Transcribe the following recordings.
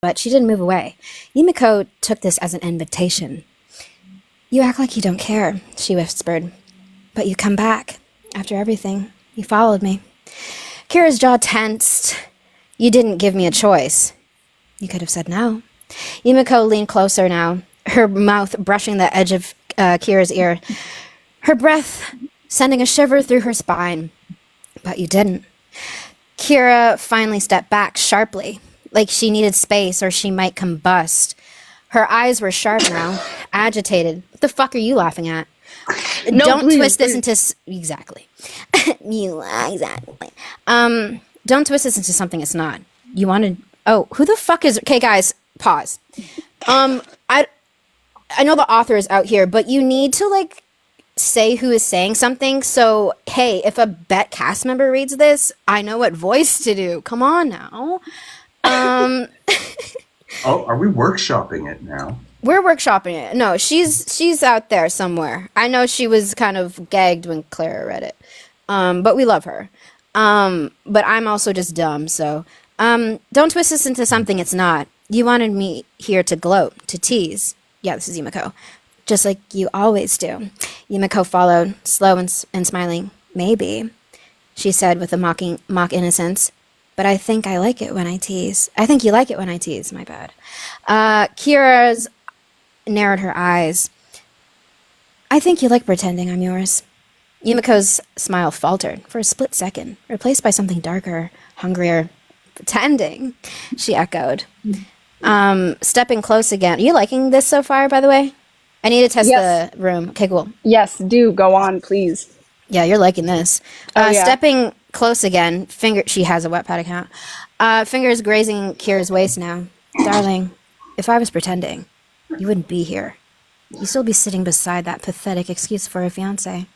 but she didn't move away. Yumiko took this as an invitation. You act like you don't care, she whispered. But you come back. After everything, you followed me. Kira's jaw tensed. You didn't give me a choice. You could have said no. Yumiko leaned closer now, her mouth brushing the edge of Kira's ear, her breath sending a shiver through her spine. But you didn't. Kira finally stepped back sharply, like she needed space or she might combust. Her eyes were sharp now, agitated. What the fuck are you laughing at? No, Don't please, twist this please. into... Exactly. Exactly. Don't twist this into something it's not. You wanted... Oh, who the fuck is... Okay, guys, pause. I know the author is out here, but you need to, like, say who is saying something. So, hey, if a Bet cast member reads this, I know what voice to do. Come on now. Oh, are we workshopping it now? We're workshopping it. No, she's out there somewhere. I know she was kind of gagged when Clara read it. But we love her. But I'm also just dumb, so don't twist this into something it's not. You wanted me here to gloat, to tease. Yeah, this is Yumiko. Just like you always do. Yumiko followed, slow and smiling. Maybe, she said with a mock innocence. But I think I like it when I tease. I think you like it when I tease, my bad. Kira's narrowed her eyes. I think you like pretending I'm yours. Yumiko's smile faltered for a split second, replaced by something darker, hungrier. Pretending, she echoed. Stepping close again. Are you liking this so far, by the way? I need to test Yes. the room. Okay, cool. Yes, do go on, please. Yeah, you're liking this. Oh, yeah. Stepping close again. She has a Wattpad account. Fingers grazing Kira's waist now. Darling, if I was pretending, you wouldn't be here. You'd still be sitting beside that pathetic excuse for a fiancé.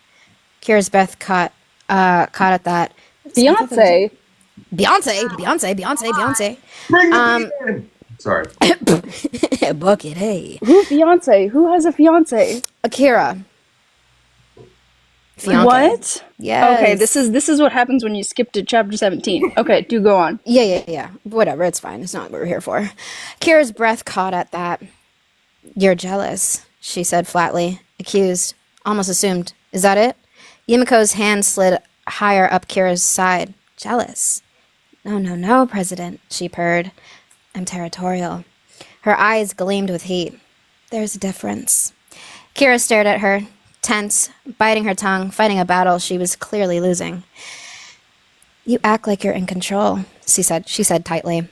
Kira's breath caught at that. Beyonce. Beyonce. Bring the in! Sorry. Bucket, hey. Who's Beyonce? Who has a fiance? Akira. Fiancé. What? Yes. Okay, this is what happens when you skip to chapter 17. Okay, do go on. Yeah. Whatever, it's fine. It's not what we're here for. Kira's breath caught at that. You're jealous, she said flatly, accused, almost assumed. Is that it? Yumiko's hand slid higher up Kira's side. Jealous? No, President, she purred. I'm territorial. Her eyes gleamed with heat. There's a difference. Kira stared at her, tense, biting her tongue, fighting a battle she was clearly losing. You act like you're in control, she said tightly.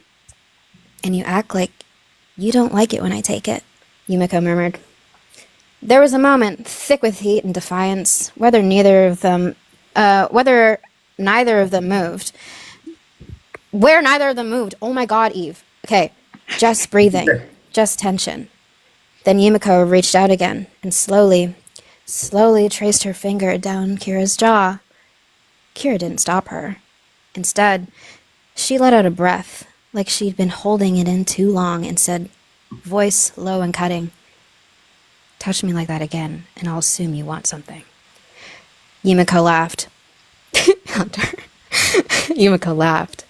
And you act like you don't like it when I take it, Yumiko murmured. There was a moment, thick with heat and defiance, whether neither of them moved. Where neither of them moved. Oh my god, Eve. Okay, just breathing, just tension. Then Yumiko reached out again and slowly traced her finger down Kira's jaw. Kira didn't stop her. Instead, she let out a breath, like she'd been holding it in too long, and said, voice low and cutting, touch me like that again, and I'll assume you want something. Yumiko laughed. Hunter. Yumiko laughed.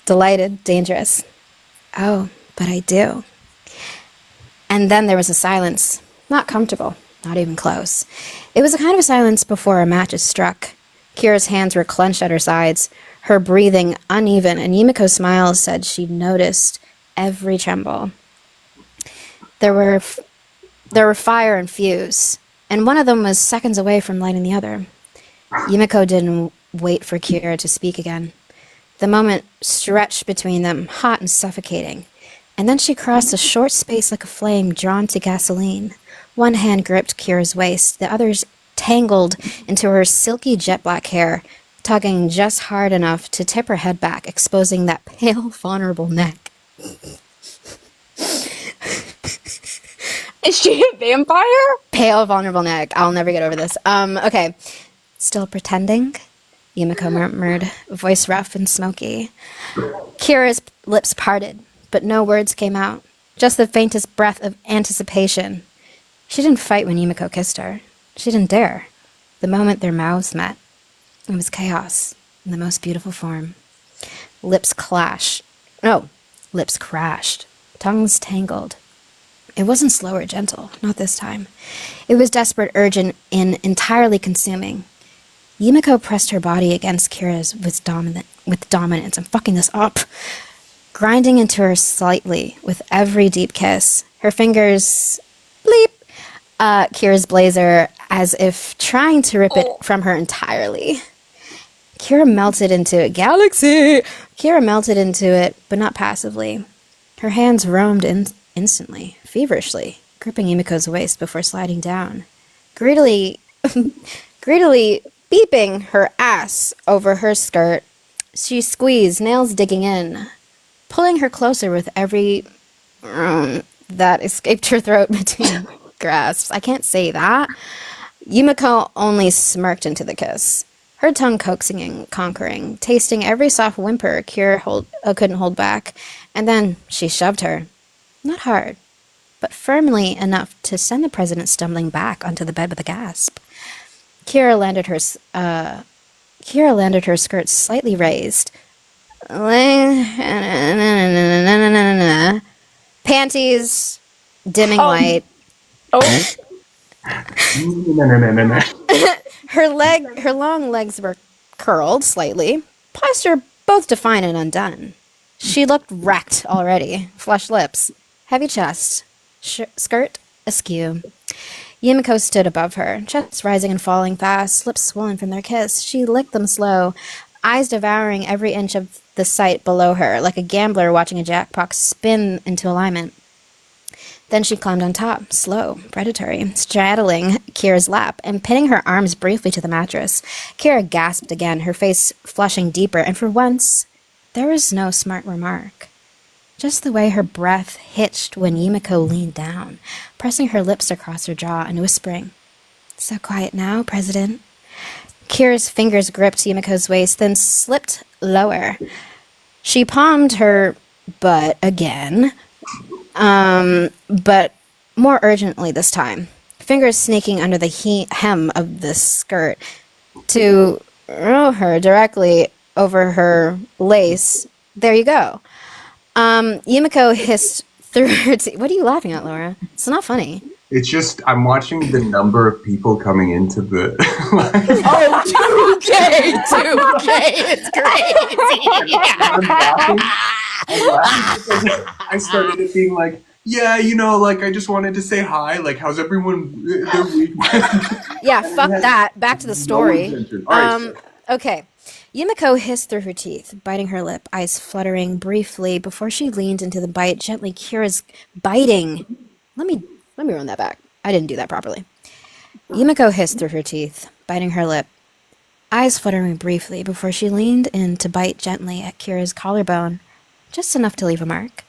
Delighted, dangerous. Oh, but I do. And then there was a silence. Not comfortable, not even close. It was a kind of silence before a match is struck. Kira's hands were clenched at her sides, her breathing uneven, and Yumiko's smile said she'd noticed every tremble. There were fire and fuse, and one of them was seconds away from lighting the other. Yumiko didn't wait for Kira to speak again. The moment stretched between them, hot and suffocating, and then she crossed a short space like a flame drawn to gasoline. One hand gripped Kira's waist, the others tangled into her silky jet-black hair, tugging just hard enough to tip her head back, exposing that pale, vulnerable neck. Is she a vampire? Pale, vulnerable neck. I'll never get over this. Okay. Still pretending? Yumiko murmured, voice rough and smoky. Kira's lips parted, but no words came out. Just the faintest breath of anticipation. She didn't fight when Yumiko kissed her. She didn't dare. The moment their mouths met, it was chaos in the most beautiful form. Lips crashed. tongues tangled. It wasn't slow or gentle, not this time. It was desperate, urgent, and entirely consuming. Yumiko pressed her body against Kira's with dominance. I'm fucking this up. Grinding into her slightly with every deep kiss. Her fingers bleep Kira's blazer as if trying to rip it from her entirely. Kira melted into it. Galaxy! Kira melted into it, but not passively. Her hands roamed instantly, feverishly, gripping Yumiko's waist before sliding down. Greedily beeping her ass over her skirt, she squeezed, nails digging in, pulling her closer with every that escaped her throat between grasps. I can't say that. Yumiko only smirked into the kiss, her tongue coaxing and conquering, tasting every soft whimper Kira couldn't hold back, and then she shoved her. Not hard, but firmly enough to send the president stumbling back onto the bed with a gasp. Kira landed her skirt slightly raised. Panties, dimming light. Oh. Her long legs were curled slightly, posture both defined and undone. She looked wrecked already. Flushed lips, heavy chest, skirt askew. Yumiko stood above her, chest rising and falling fast, lips swollen from their kiss. She licked them slow, eyes devouring every inch of the sight below her, like a gambler watching a jackpot spin into alignment. Then she climbed on top, slow, predatory, straddling Kira's lap and pinning her arms briefly to the mattress. Kira gasped again, her face flushing deeper, and for once, there was no smart remark. Just the way her breath hitched when Yumiko leaned down, pressing her lips across her jaw and whispering, "So quiet now, President." Kira's fingers gripped Yumiko's waist, then slipped lower. She palmed her butt again, but more urgently this time, fingers sneaking under the hem of the skirt to roll her directly over her lace. There you go. Yumiko hissed through her teeth. What are you laughing at, Laura? It's not funny. It's just, I'm watching the number of people coming into the... Oh, 2K! It's crazy! I'm laughing because I started it being like, yeah, I just wanted to say hi. Like, how's everyone their week? Yeah, fuck that. Back to the story. All right, Okay. Yumiko hissed through her teeth, biting her lip, eyes fluttering briefly before she leaned into the bite, gently Kira's biting. Let me run that back. I didn't do that properly. Yumiko hissed through her teeth, biting her lip, eyes fluttering briefly before she leaned in to bite gently at Kira's collarbone, just enough to leave a mark.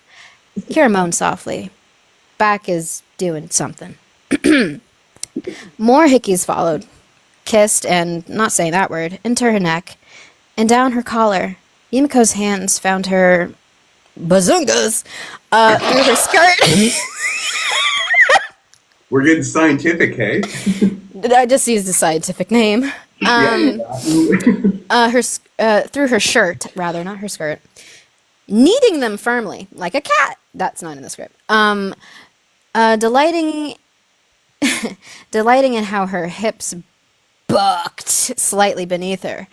Kira moaned softly. Back is doing something. More hickeys followed, kissed, and, not saying that word, into her neck, and down her collar. Yumiko's hands found her bazungas through her skirt. We're getting scientific, hey? I just used a scientific name. Through her shirt, rather, not her skirt. Kneading them firmly, like a cat. That's not in the script. Delighting in how her hips bucked slightly beneath her.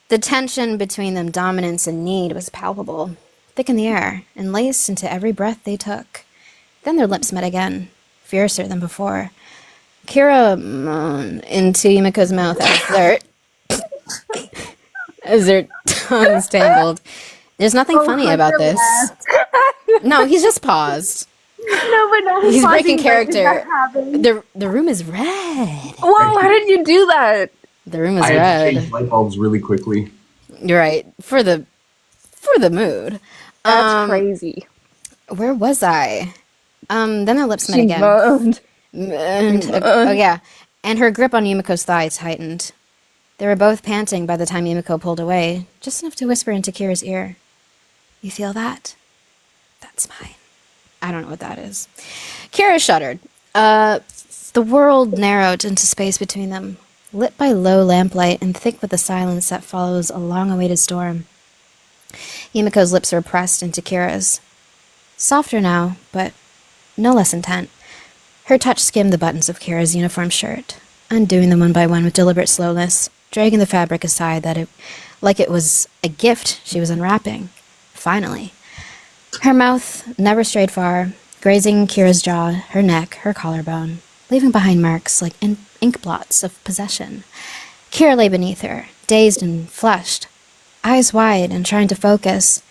The tension between them, dominance and need, was palpable, thick in the air, and laced into every breath they took. Then their lips met again, fiercer than before. Kira moaned into Yumiko's mouth as their tongues tangled. There's nothing funny about this. No, he's just paused. No, but no, He's breaking character. The room is red. Whoa, how did you do that? The room is I had to change red. light bulbs really quickly. You're right. For the mood. That's crazy. Where was I? Then their lips met She again. moaned. Oh yeah. And her grip on Yumiko's thigh tightened. They were both panting by the time Yumiko pulled away, just enough to whisper into Kira's ear. "You feel that? That's mine." I don't know what that is. Kira shuddered. The world narrowed into space between them, lit by low lamplight and thick with the silence that follows a long-awaited storm. Yumiko's lips were pressed into Kira's. Softer now, but no less intent. Her touch skimmed the buttons of Kira's uniform shirt, undoing them one by one with deliberate slowness, dragging the fabric aside like it was a gift she was unwrapping. Finally. Her mouth never strayed far, grazing Kira's jaw, her neck, her collarbone, leaving behind marks like ink blots of possession. Kira lay beneath her, dazed and flushed, eyes wide and trying to focus.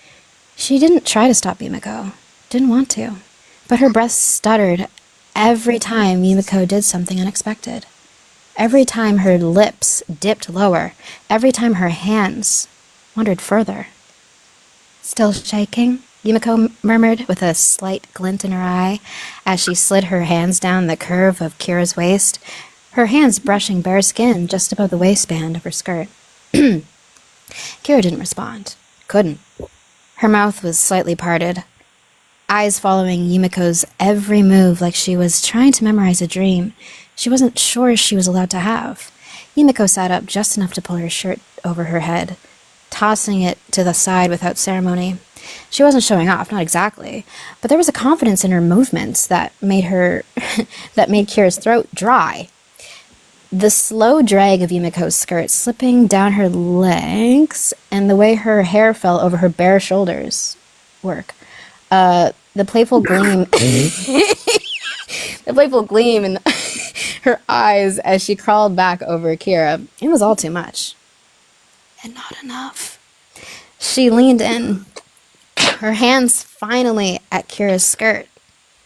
She didn't try to stop Yumiko. Didn't want to. But her breath stuttered every time Yumiko did something unexpected. Every time her lips dipped lower. Every time her hands wandered further. Still shaking? Yumiko murmured with a slight glint in her eye as she slid her hands down the curve of Kira's waist, her hands brushing bare skin just above the waistband of her skirt. Kira didn't respond. Couldn't. Her mouth was slightly parted, eyes following Yumiko's every move like she was trying to memorize a dream she wasn't sure she was allowed to have. Yumiko sat up just enough to pull her shirt over her head, tossing it to the side without ceremony. She wasn't showing off, not exactly, but there was a confidence in her movements that made Kira's throat dry. The slow drag of Yumiko's skirt slipping down her legs and the way her hair fell over her bare shoulders. The playful gleam in her eyes as she crawled back over Kira. It was all too much. And not enough. She leaned in, her hands finally at Kira's skirt,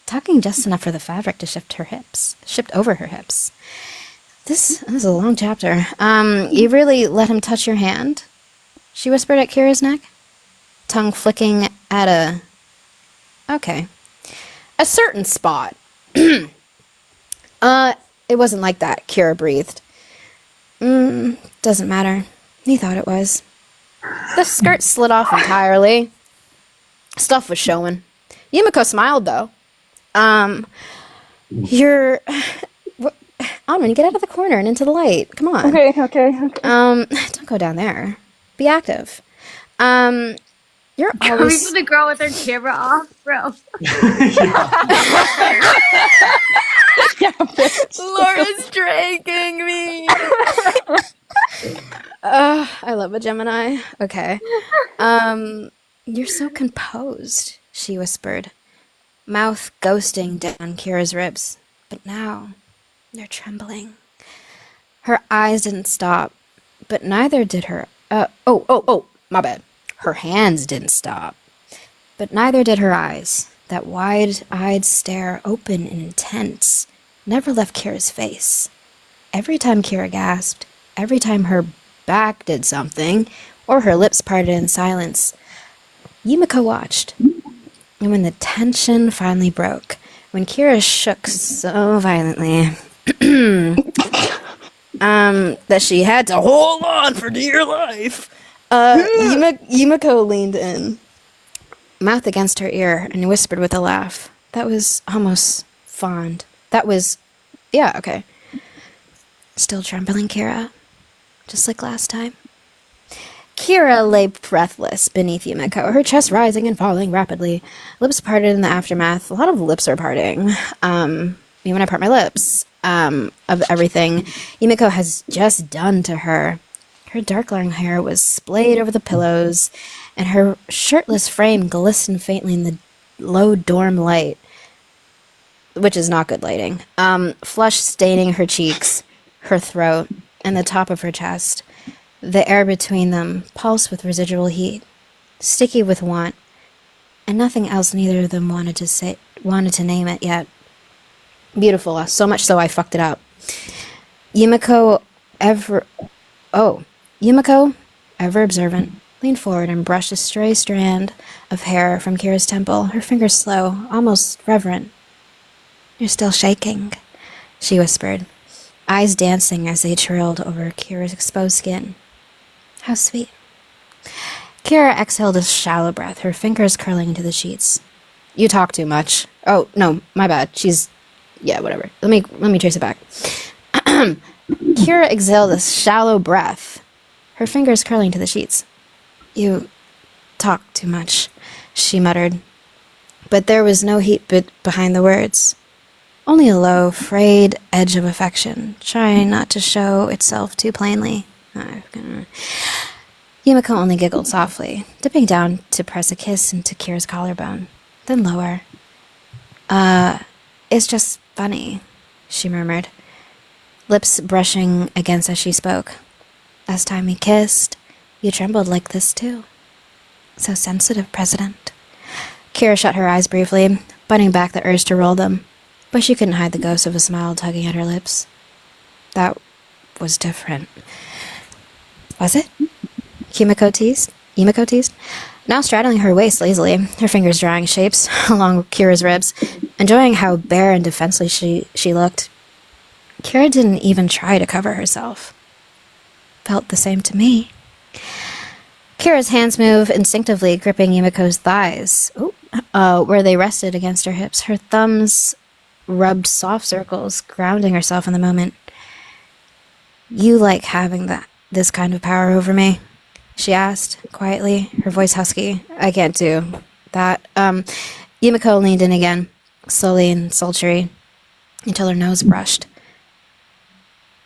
tucking just enough for the fabric to shift over her hips. This is a long chapter. You really let him touch your hand? She whispered at Kira's neck, tongue flicking at a certain spot. It wasn't like that, Kira breathed. Doesn't matter. He thought it was. The skirt slid off entirely. Stuff was showing. Yumiko smiled, though. You're... Anwen, get out of the corner and into the light. Come on. Okay. Don't go down there. Be active. You're Are we always... for the girl with her camera off, bro? Laura's dragging me. I love a Gemini. Okay. You're so composed, she whispered, mouth ghosting down Kira's ribs. But now, they're trembling. Her eyes didn't stop, but neither did her... my bad. Her hands didn't stop, but neither did her eyes. That wide-eyed stare, open and intense, never left Kira's face. Every time Kira gasped, every time her back did something, or her lips parted in silence, Yumiko watched. And when the tension finally broke, when Kira shook so violently that she had to hold on for dear life, Yumiko leaned in, mouth against her ear, and whispered with a laugh. That was almost fond. That was... yeah, okay. Still trembling, Kira? Just like last time? Kira lay breathless beneath Yumiko, her chest rising and falling rapidly, lips parted in the aftermath. A lot of lips are parting. Me when I part my lips. Of everything Yumiko has just done to her. Her dark long hair was splayed over the pillows, and her shirtless frame glistened faintly in the low dorm light, which is not good lighting. Flush staining her cheeks, her throat, and the top of her chest. The air between them pulsed with residual heat, sticky with want, and nothing else neither of them wanted to name it yet. Beautiful, so much so I fucked it up. Yumiko, ever observant, leaned forward and brushed a stray strand of hair from Kira's temple, her fingers slow, almost reverent. You're still shaking, she whispered, eyes dancing as they trailed over Kira's exposed skin. How sweet. Kira exhaled a shallow breath, her fingers curling into the sheets. You talk too much. Oh, no, my bad. Yeah, whatever. Let me trace it back. Kira exhaled a shallow breath, her fingers curling to the sheets. You talk too much, she muttered. But there was no heat behind the words. Only a low, frayed edge of affection, trying not to show itself too plainly. Yumiko only giggled softly, dipping down to press a kiss into Kira's collarbone, then lower. It's just funny, she murmured, lips brushing against as she spoke. Last time we kissed, you trembled like this too. So sensitive, President. Kira shut her eyes briefly, fighting back the urge to roll them, but she couldn't hide the ghost of a smile tugging at her lips. That was different. Was it? Yumiko teased, now straddling her waist lazily, her fingers drawing shapes along Kira's ribs, enjoying how bare and defenseless she looked. Kira didn't even try to cover herself. Felt the same to me. Kira's hands moved instinctively, gripping Yumiko's thighs, where they rested against her hips. Her thumbs rubbed soft circles, grounding herself in the moment. You like having this kind of power over me? She asked, quietly, her voice husky. I can't do that. Yumiko leaned in again, slowly and sultry, until her nose brushed.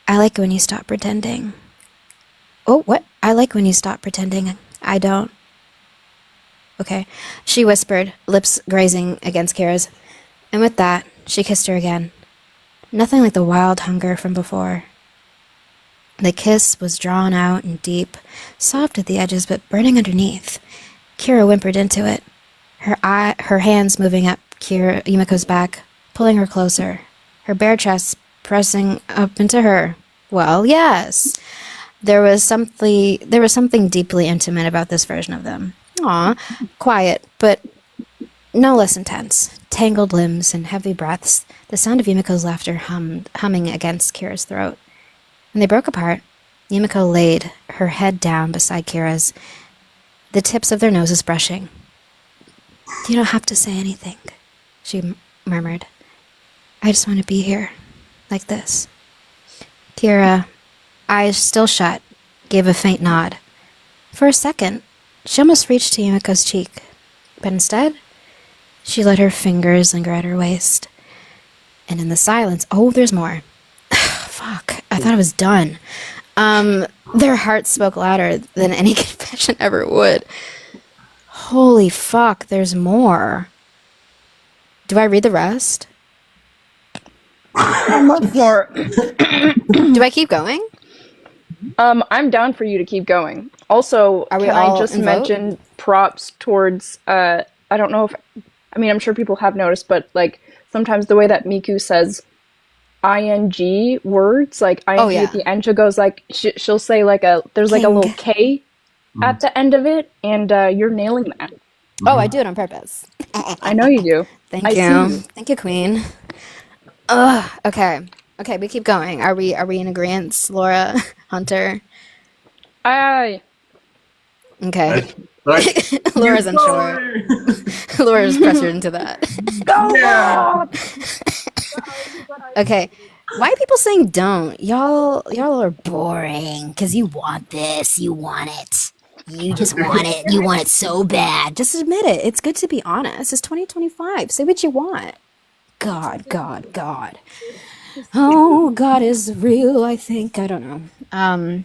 I like when you stop pretending. Oh, what? I like when you stop pretending. I don't. Okay, she whispered, lips grazing against Kira's. And with that, she kissed her again. Nothing like the wild hunger from before. The kiss was drawn out and deep, soft at the edges but burning underneath. Kira whimpered into it, her hands moving up Yumiko's back, pulling her closer, her bare chest pressing up into her. Well, yes. There was something deeply intimate about this version of them. Aw, quiet, but no less intense. Tangled limbs and heavy breaths, the sound of Yumiko's laughter humming against Kira's throat. When they broke apart, Yumiko laid her head down beside Kira's, the tips of their noses brushing. You don't have to say anything, she murmured. I just want to be here, like this. Kira, eyes still shut, gave a faint nod. For a second, she almost reached to Yumiko's cheek, but instead, she let her fingers linger at her waist. And in the silence, there's more. Fuck, I thought I was done. Their hearts spoke louder than any confession ever would. Holy fuck, there's more. Do I read the rest? I'm up for Do I keep going? I'm down for you to keep going. Also, Are we can all I just in vote? mention props towards, I don't know if, I mean, I'm sure people have noticed, but, like, sometimes the way that Miku says ing words, like ing yeah. at the end, she goes, like, she'll say, like, there's, like, a little K at the end of it, and you're nailing that. Oh, I do it on purpose. I know you do. Thank I you. see you. Thank you, Queen. Ugh, okay. Okay, we keep going. Are we in agreement, Laura, Hunter? Aye. Okay. Right. Laura's unsure. Laura's pressured into that. Yeah. Okay. Why are people saying don't? Y'all are boring because you want this. You want it. You just want it. You want it so bad. Just admit it. It's good to be honest. It's 2025. Say what you want. God. Oh, God is real, I think. I don't know.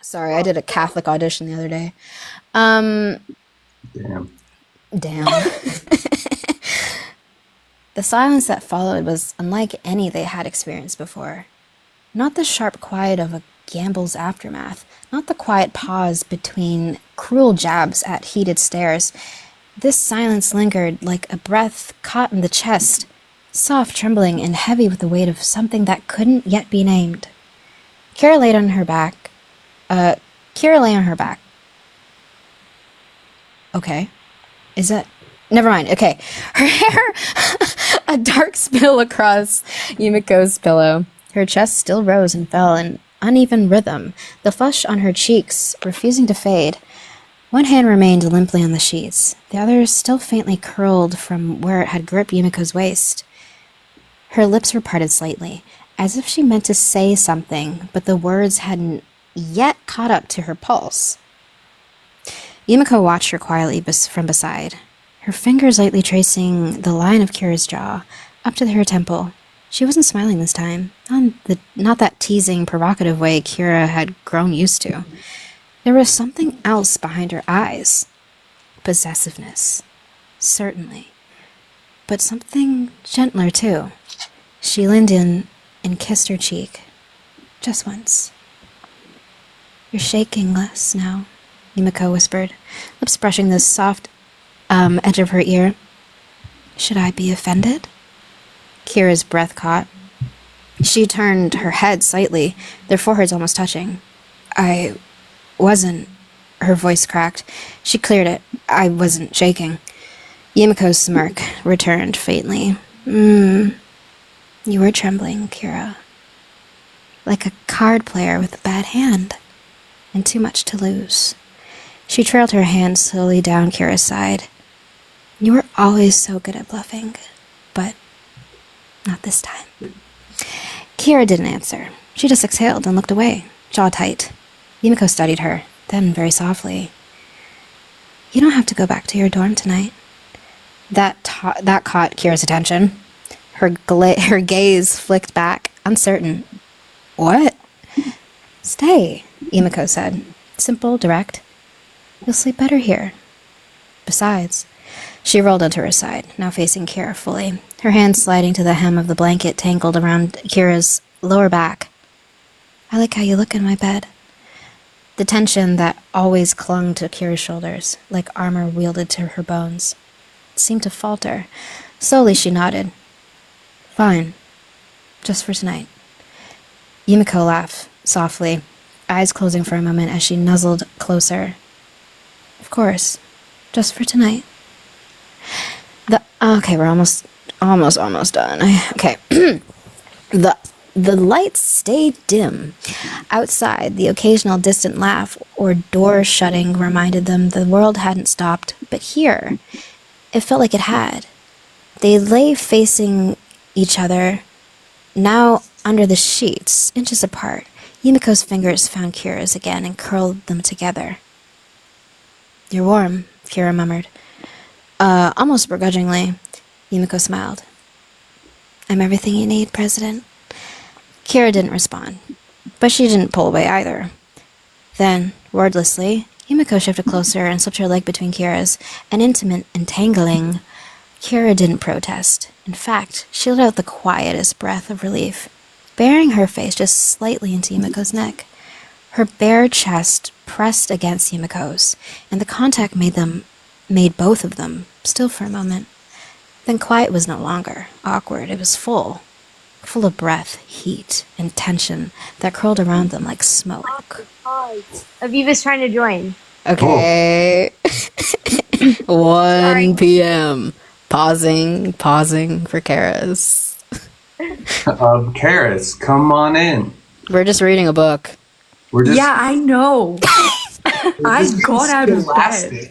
Sorry, I did a Catholic audition the other day. Damn. The silence that followed was unlike any they had experienced before. Not the sharp quiet of a gamble's aftermath, not the quiet pause between cruel jabs at heated stares. This silence lingered like a breath caught in the chest, soft, trembling, and heavy with the weight of something that couldn't yet be named. Kira lay on her back. Okay. Is that... Never mind. Okay. Her hair, a dark spill across Yumiko's pillow. Her chest still rose and fell in uneven rhythm, the flush on her cheeks refusing to fade. One hand remained limply on the sheets, the other still faintly curled from where it had gripped Yumiko's waist. Her lips were parted slightly, as if she meant to say something, but the words hadn't yet caught up to her pulse. Yumiko watched her quietly from beside, her fingers lightly tracing the line of Kira's jaw up to her temple. She wasn't smiling this time, not that teasing, provocative way Kira had grown used to. There was something else behind her eyes. Possessiveness. Certainly. But something gentler, too. She leaned in and kissed her cheek. Just once. You're shaking less now, Yumiko whispered, lips brushing the soft edge of her ear. Should I be offended? Kira's breath caught. She turned her head slightly, their foreheads almost touching. I wasn't... Her voice cracked. She cleared it. I wasn't shaking. Yumiko's smirk returned faintly. You were trembling, Kira. Like a card player with a bad hand, and too much to lose. She trailed her hand slowly down Kira's side. You were always so good at bluffing, but not this time. Kira didn't answer. She just exhaled and looked away, jaw tight. Yumiko studied her, then very softly. You don't have to go back to your dorm tonight. That caught Kira's attention. Her gaze flicked back, uncertain. What? Stay, Yumiko said. Simple, direct. You'll sleep better here. Besides, she rolled onto her side, now facing Kira fully, her hand sliding to the hem of the blanket tangled around Kira's lower back. I like how you look in my bed. The tension that always clung to Kira's shoulders, like armor wielded to her bones, seemed to falter. Slowly she nodded. Fine. Just for tonight. Yumiko laughed, softly, eyes closing for a moment as she nuzzled closer. Of course. Just for tonight. Okay, we're almost done. Okay. The lights stayed dim. Outside, the occasional distant laugh or door shutting reminded them the world hadn't stopped, but here, it felt like it had. They lay facing each other, now under the sheets, inches apart. Yumiko's fingers found Kira's again and curled them together. You're warm, Kira murmured. Almost begrudgingly, Yumiko smiled. I'm everything you need, President. Kira didn't respond, but she didn't pull away either. Then, wordlessly, Yumiko shifted closer and slipped her leg between Kira's, an intimate entangling. Kira didn't protest. In fact, she let out the quietest breath of relief, burying her face just slightly into Yumiko's neck. Her bare chest pressed against Yumiko's, and the contact made both of them still for a moment. Then quiet was no longer awkward. It was full of breath, heat, and tension that curled around them like smoke. Aviva's trying to join. Okay. 1 p.m. Pausing for Karis. Karis, come on in. We're just reading a book. Yeah, I know. I got out of bed.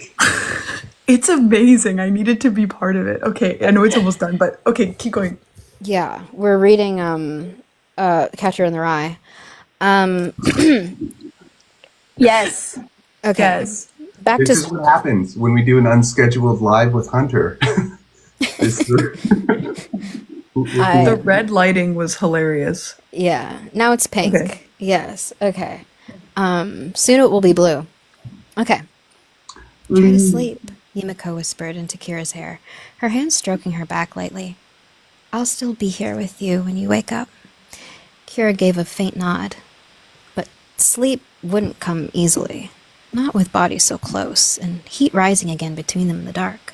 It's amazing. I needed to be part of it. Okay, I know it's almost done, but okay, keep going. Yeah, we're reading Catcher in the Rye. Yes. Okay. Yes. Back this to is what happens when we do an unscheduled live with Hunter. The red lighting was hilarious. Yeah. Now it's pink. Okay. Yes. Okay. Soon it will be blue. Okay. Try to sleep, Yumiko whispered into Kira's hair, her hand stroking her back lightly. I'll still be here with you when you wake up. Kira gave a faint nod. But sleep wouldn't come easily. Not with bodies so close, and heat rising again between them in the dark.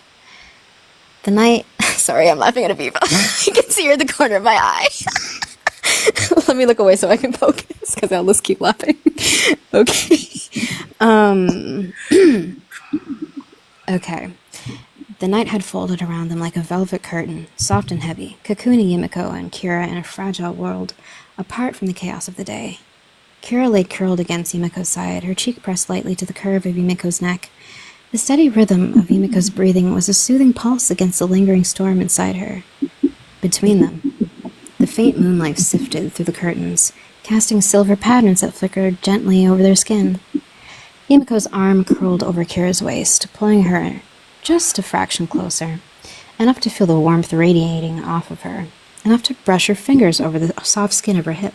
The night... Sorry, I'm laughing at Aviva. You can see her in the corner of my eye. Let me look away so I can focus, because I'll just keep laughing. Okay. Okay. The night had folded around them like a velvet curtain, soft and heavy, cocooning Yumiko and Kira in a fragile world, apart from the chaos of the day. Kira lay curled against Yumiko's side, her cheek pressed lightly to the curve of Yumiko's neck. The steady rhythm of Yumiko's breathing was a soothing pulse against the lingering storm inside her. Between them, the faint moonlight sifted through the curtains, casting silver patterns that flickered gently over their skin. Yumiko's arm curled over Kira's waist, pulling her just a fraction closer, enough to feel the warmth radiating off of her, enough to brush her fingers over the soft skin of her hip.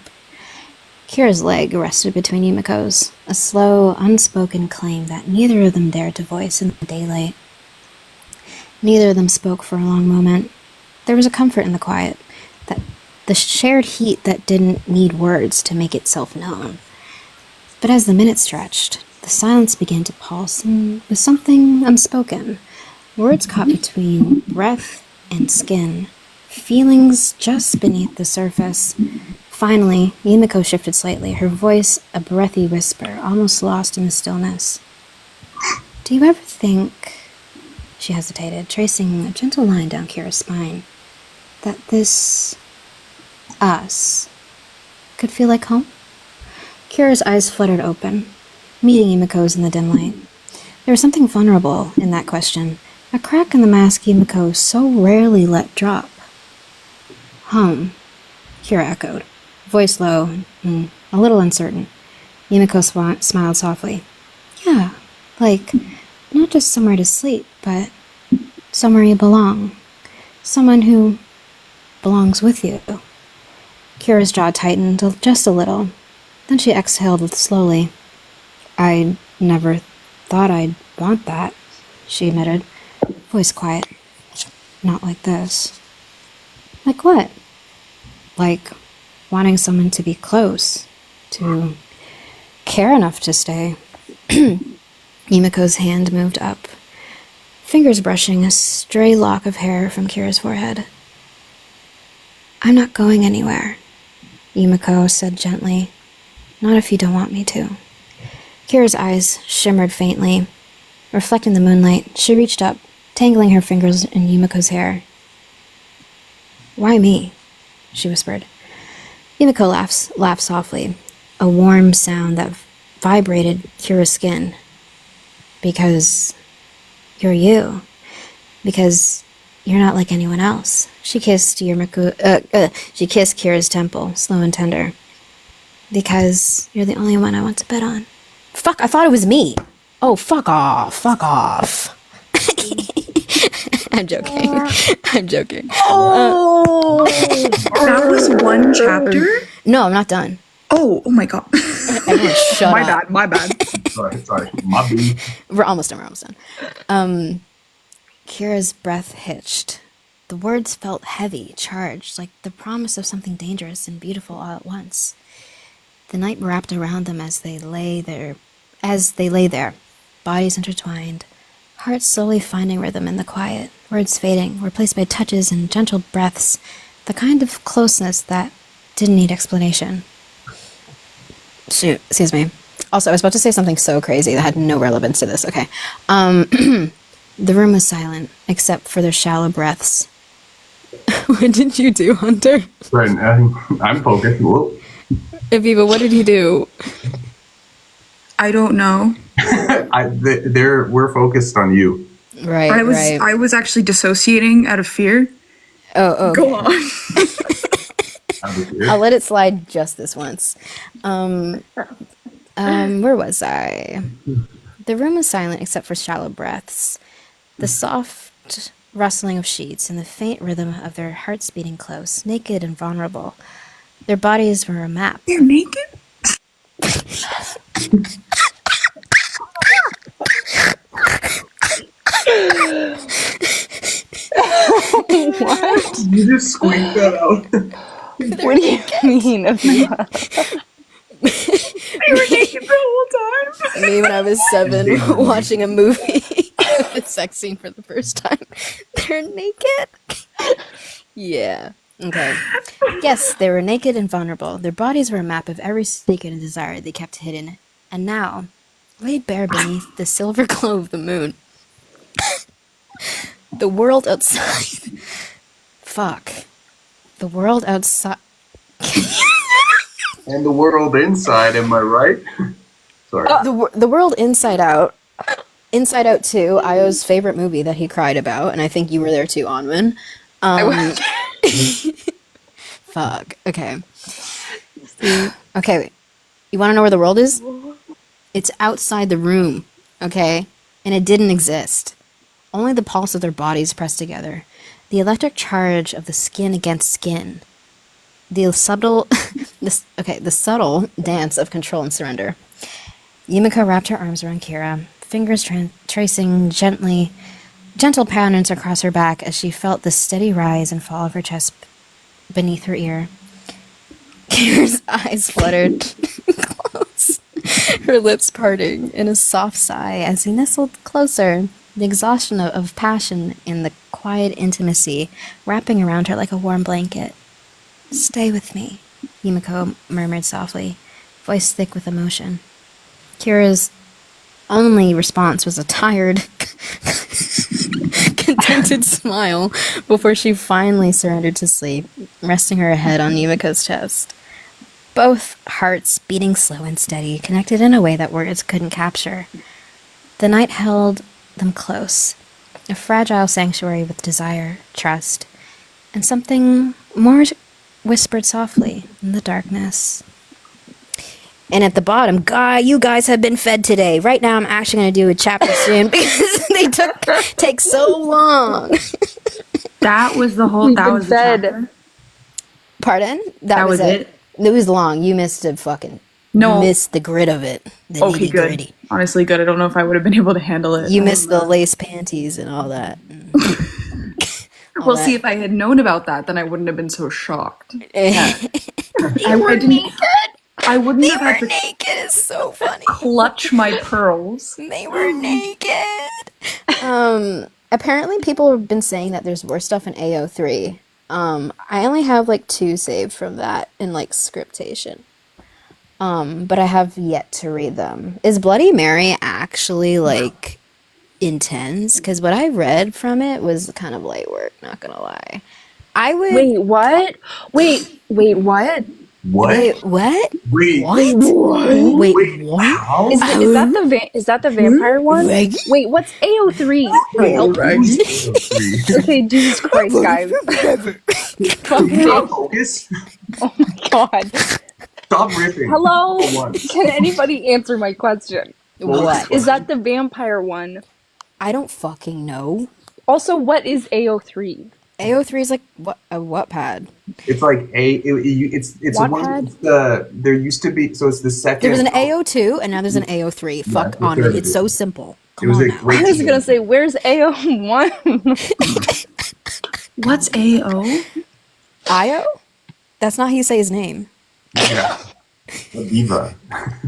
Kira's leg rested between Yumiko's, a slow, unspoken claim that neither of them dared to voice in the daylight. Neither of them spoke for a long moment. There was a comfort in the quiet, that the shared heat that didn't need words to make itself known. But as the minutes stretched, the silence began to pulse, and with something unspoken, words caught between breath and skin, feelings just beneath the surface. Finally, Yumiko shifted slightly, her voice a breathy whisper, almost lost in the stillness. Do you ever think, she hesitated, tracing a gentle line down Kira's spine, that this us could feel like home? Kira's eyes fluttered open, meeting Yumiko's in the dim light. There was something vulnerable in that question, a crack in the mask Yumiko so rarely let drop. Home, Kira echoed, voice low and a little uncertain. Yumiko smiled softly. Yeah, like, not just somewhere to sleep, but somewhere you belong. Someone who belongs with you. Kira's jaw tightened just a little. Then she exhaled slowly. I never thought I'd want that, she admitted, voice quiet. Not like this. Like what? Like wanting someone to be close, to care enough to stay. Yumiko's hand moved up, fingers brushing a stray lock of hair from Kira's forehead. I'm not going anywhere, Yumiko said gently. Not if you don't want me to. Kira's eyes shimmered faintly. Reflecting the moonlight, she reached up, tangling her fingers in Yumiko's hair. Why me? She whispered. Yumiko laughed softly, a warm sound that vibrated Kira's skin. Because you're you. Because you're not like anyone else. She kissed Kira's temple, slow and tender. Because you're the only one I want to bet on. Fuck, I thought it was me. Oh, fuck off. Fuck off. I'm joking. I'm joking. Oh, that was one chapter? No, I'm not done. Oh my god. Everyone shut my up. My bad. Sorry. My bad. We're almost done. Kira's breath hitched. The words felt heavy, charged, like the promise of something dangerous and beautiful all at once. The night wrapped around them as they lay there, bodies intertwined, hearts slowly finding rhythm in the quiet, words fading, replaced by touches and gentle breaths, the kind of closeness that didn't need explanation. Shoot, excuse me. Also, I was about to say something so crazy that had no relevance to this. Okay. The room was silent, except for their shallow breaths. What did you do, Hunter? Right, I'm focused. Whoa. Aviva, what did he do? I don't know. We're focused on you. Right, I was actually dissociating out of fear. Oh, okay. Go on. I'll let it slide just this once. Where was I? The room was silent except for shallow breaths, the soft rustling of sheets, and the faint rhythm of their hearts beating close, naked and vulnerable. Their bodies were a map. They're naked? What? You just squeaked that out. What do you mean, Aviva? They were naked the whole time. Me when I was 7 watching a movie with the sex scene for the first time. They're naked? Yeah. Okay. Yes, they were naked and vulnerable. Their bodies were a map of every secret and desire they kept hidden. And now, laid bare beneath the silver glow of the moon, the world outside... Fuck. The world outside... And the world inside, am I right? Sorry. The world Inside Out. Inside Out 2, Io's favorite movie that he cried about, and I think you were there too, Anwen. Fuck. Okay. Okay, wait. You want to know where the world is? It's outside the room, okay? And it didn't exist. only the pulse of their bodies pressed together. The electric charge of the skin against skin. The subtle, the subtle dance of control and surrender. Yumiko wrapped her arms around Kira, fingers tracing gentle patterns across her back as she felt the steady rise and fall of her chest beneath her ear. Kira's eyes fluttered close, her lips parting in a soft sigh as he nestled closer, the exhaustion of passion in the quiet intimacy wrapping around her like a warm blanket. "Stay with me," Yumiko murmured softly, voice thick with emotion. Kira's only response was a tired, contented smile before she finally surrendered to sleep, resting her head on Yumiko's chest. Both hearts beating slow and steady, connected in a way that words couldn't capture. The night held them close, a fragile sanctuary with desire, trust, and something more whispered softly in the darkness. And at the bottom, you guys have been fed today. Right now, I'm actually going to do a chapter soon because they take so long. That was the whole. That was the chapter. Pardon? That was it. It was long. You missed you missed the grit of it. The Okay, good. nitty-gritty. Honestly, good. I don't know if I would have been able to handle it. You missed the lace panties and all that. Well, see, if I had known about that, then I wouldn't have been so shocked. I naked. I wouldn't have had to naked. It's so funny. clutch my pearls. They were naked. Apparently people have been saying that there's worse stuff in AO3. I only have like 2 saved from that in like scriptation. But I have yet to read them. Is Bloody Mary actually like intense? Because what I read from it was kind of light work, not gonna lie. I would Wait, what? Wait, what? What? Wait, what? Wait, What? Wait, what? how? Is that the vampire one? Reggie? Wait, what's AO3? Okay, Jesus Christ, guys. Can you not focus? Oh my god. Stop ripping. Hello? For once. Can anybody answer my question? What? Is that the vampire one? I don't fucking know. Also, what is AO3? AO3 is like a Wattpad. It's like it's a one. Wattpad? It's there used to be, so it's the second. There was an AO2 and now there's an AO3. Fuck on it. It's so simple. Come on now. great I was team. gonna say, where's AO1? What's AO? Io? That's not how you say his name. Yeah. Aviva.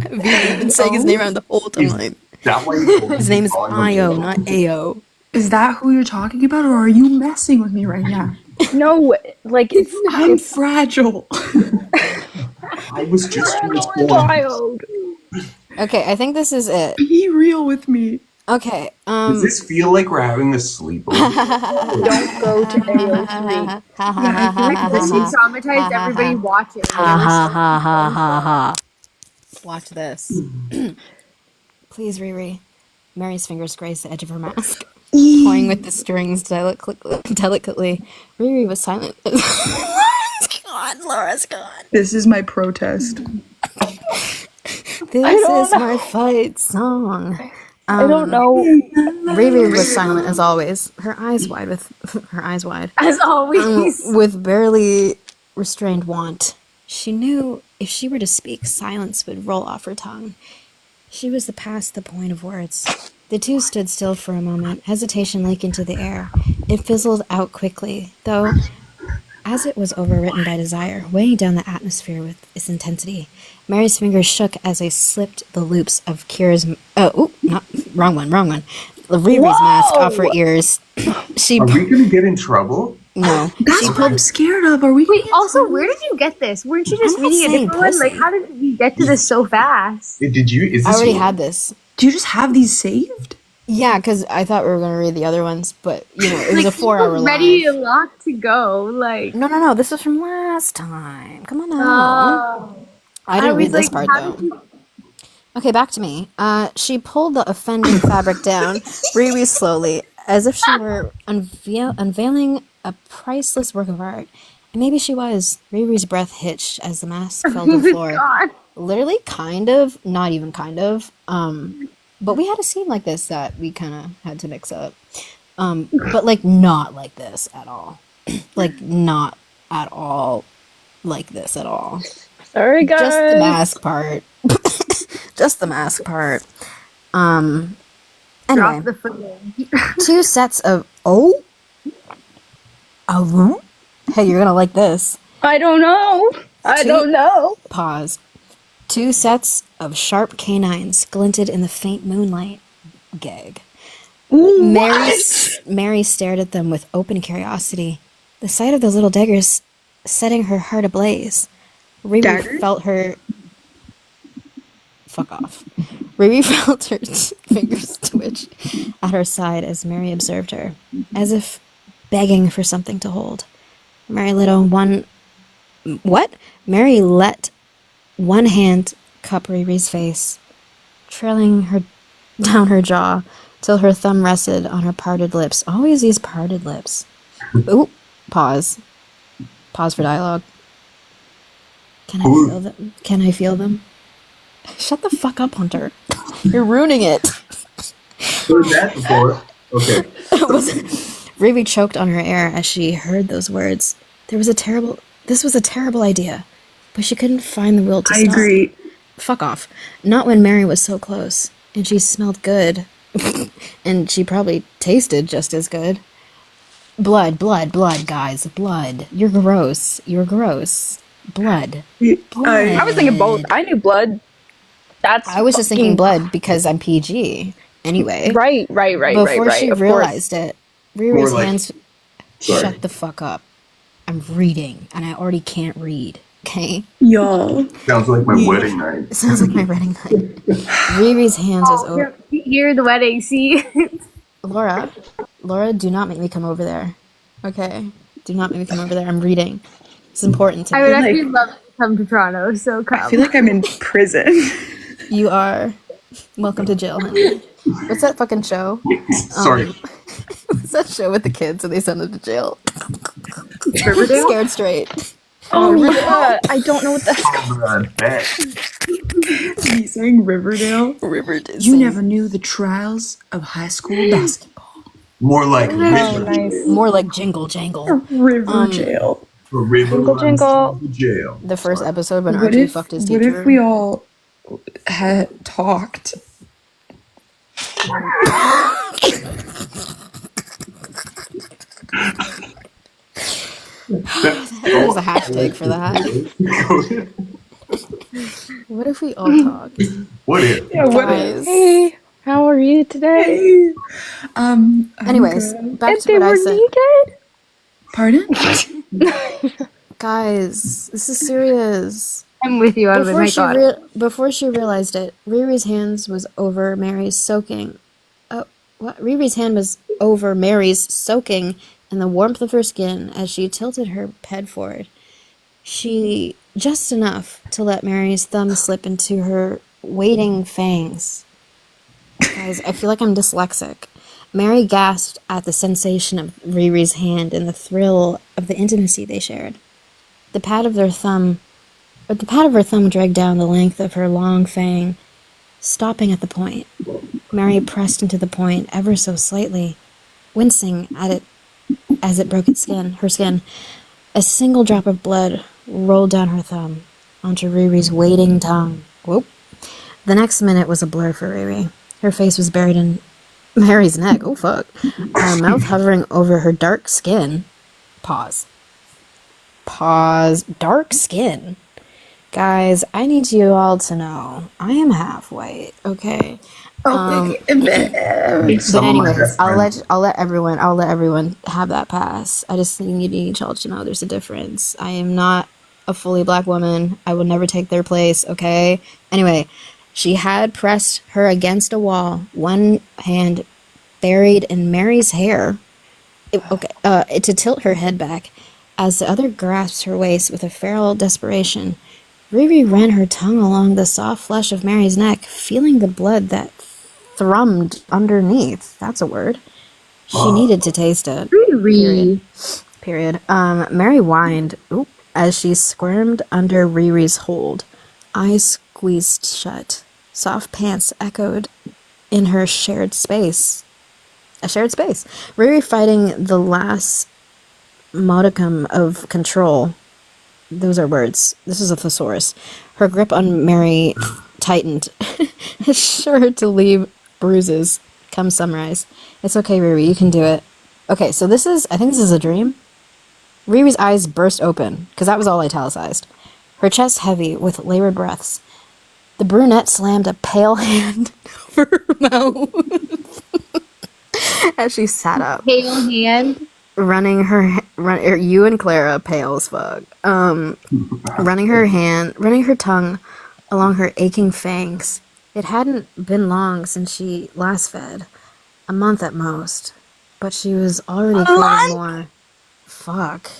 You've been saying his name around the whole time. That why His name is Io, not AO. Is that who you're talking about, or are you messing with me right now? No, like I'm fragile. I was just wild. Okay, I think this is it. Be real with me. Okay, Does this feel like we're having a sleepover? Don't go to AO3. I feel like this is traumatized everybody watching. ha. Watch this. Please, Riri. Mary's fingers grazed the edge of her mask, toying with the strings delicately. Riri was silent. Laura's gone. This is my protest. This is my fight song. I don't know. Riri was silent as always, her eyes wide, As always. with barely restrained want. She knew if she were to speak, silence would roll off her tongue. She was past the point of words. The two stood still for a moment, hesitation leaked into the air. It fizzled out quickly, though, as it was overwritten by desire, weighing down the atmosphere with its intensity. Mary's fingers shook as they slipped the loops of Kira's... wrong one. Riri's mask off her ears. She... Are we gonna get in trouble? No. That's what I'm scared of. Are we? Wait, also, where did you get this? Weren't you just I'm not reading a saying different one? Like, pussy. how did you get to this so fast? Did you? Is I this already yours? had this. Do you just have these saved? Yeah, because I thought we were going to read the other ones, but, it was a 4-hour Ready live. to lock to go, like. No, this was from last time. Come on now. I I didn't read was this like, part, how though. did you- Okay, back to me. She pulled the offending fabric down, really slowly, as if she were unveiling a priceless work of art. And maybe she was. Riri's breath hitched as the mask fell to the floor. God. Literally, kind of, not even kind of. But we had a scene like this that we kind of had to mix up. But like not like this at all. Like not at all like this at all. Sorry, guys. Just the mask part. Just the mask part. Anyway, Drop the footing. 2 sets of hey, you're gonna like this. I don't know. I don't know. Pause. 2 sets of sharp canines glinted in the faint moonlight. Gag. Mary stared at them with open curiosity. The sight of those little daggers setting her heart ablaze. Riri felt her... Fuck off. Riri felt her fingers twitch at her side as Mary observed her, as if begging for something to hold. Mary let one hand cup Riri's face, trailing her down her jaw till her thumb rested on her parted lips. Always these parted lips. Ooh, pause. Pause for dialogue. Can I feel them? Shut the fuck up, Hunter. You're ruining it. Heard that before. Okay. Riri choked on her air as she heard those words. This was a terrible idea, but she couldn't find the will to stop. I agree. Fuck off. Not when Mary was so close, and she smelled good. And she probably tasted just as good. Blood, guys, blood. You're gross. Blood. I was thinking both. I knew blood. I was just thinking blood because I'm PG. Anyway. Right. Before she of realized it, Riri's More like- hands... Sorry. Shut the fuck up. I'm reading, and I already can't read. Okay? Y'all. Sounds like my wedding night. It sounds like my wedding night. Riri's hands was over... You're the wedding, see? Laura, do not make me come over there. Okay? Do not make me come over there. I'm reading. It's important to me. I would actually love to come to Toronto, so come. I feel like I'm in prison. You are. Welcome to jail, honey. What's that fucking show? Sorry. What's that show with the kids and they send them to jail? Riverdale? Scared Straight. Oh yeah, I don't know what the. I bet. He's saying Riverdale. Riverdale. You never knew the trials of high school basketball. More like Oh, river. nice. More like Jingle Jangle. River jail. A river Jingle, runs jingle. through the jail. The first episode when What Archie if, fucked his what teacher. if we all had talked? There's a hashtag for that. What if we all talked? What if? Guys. Hey, how are you today? I'm Anyways, good. back And to they what I were said. naked. Pardon? Guys, this is serious. I'm with you, Anwen. My God. Before she realized it, Riri's hands was over Mary's soaking. Riri's hand was over Mary's soaking in the warmth of her skin as she tilted her head forward. She just enough to let Mary's thumb slip into her waiting fangs. Guys, I feel like I'm dyslexic. Mary gasped at the sensation of Riri's hand and the thrill of the intimacy they shared. The pad of her thumb dragged down the length of her long fang, stopping at the point. Mary pressed into the point ever so slightly, wincing at it as it broke her skin. A single drop of blood rolled down her thumb onto Riri's waiting tongue. Whoop. The next minute was a blur for Riri. Her face was buried in Mary's neck. Oh, fuck. Her mouth hovering over her dark skin. Pause. Dark skin. Guys, I need you all to know I am half white, okay? But anyways, I'll let everyone have that pass. I just need y'all to know there's a difference. I am not a fully black woman. I will never take their place, okay? Anyway, she had pressed her against a wall, one hand buried in Mary's hair, to tilt her head back, as the other grasped her waist with a feral desperation. Riri ran her tongue along the soft flesh of Mary's neck, feeling the blood that thrummed underneath. That's a word. She needed to taste it. Period. Mary whined as she squirmed under Riri's hold. Eyes squeezed shut. Soft pants echoed in her shared space. A shared space. Riri fighting the last modicum of control. Those are words. This is a thesaurus. Her grip on Mary tightened. Sure to leave bruises. Come sunrise. It's okay, Riri. You can do it. Okay, so I think this is a dream. Riri's eyes burst open, because that was all italicized. Her chest heavy with labored breaths. The brunette slammed a pale hand over her mouth as she sat up. Pale hand. You and Clara, pale as fuck. Running her tongue along her aching fangs. It hadn't been long since she last fed. A month at most. But she was already craving more. Fuck.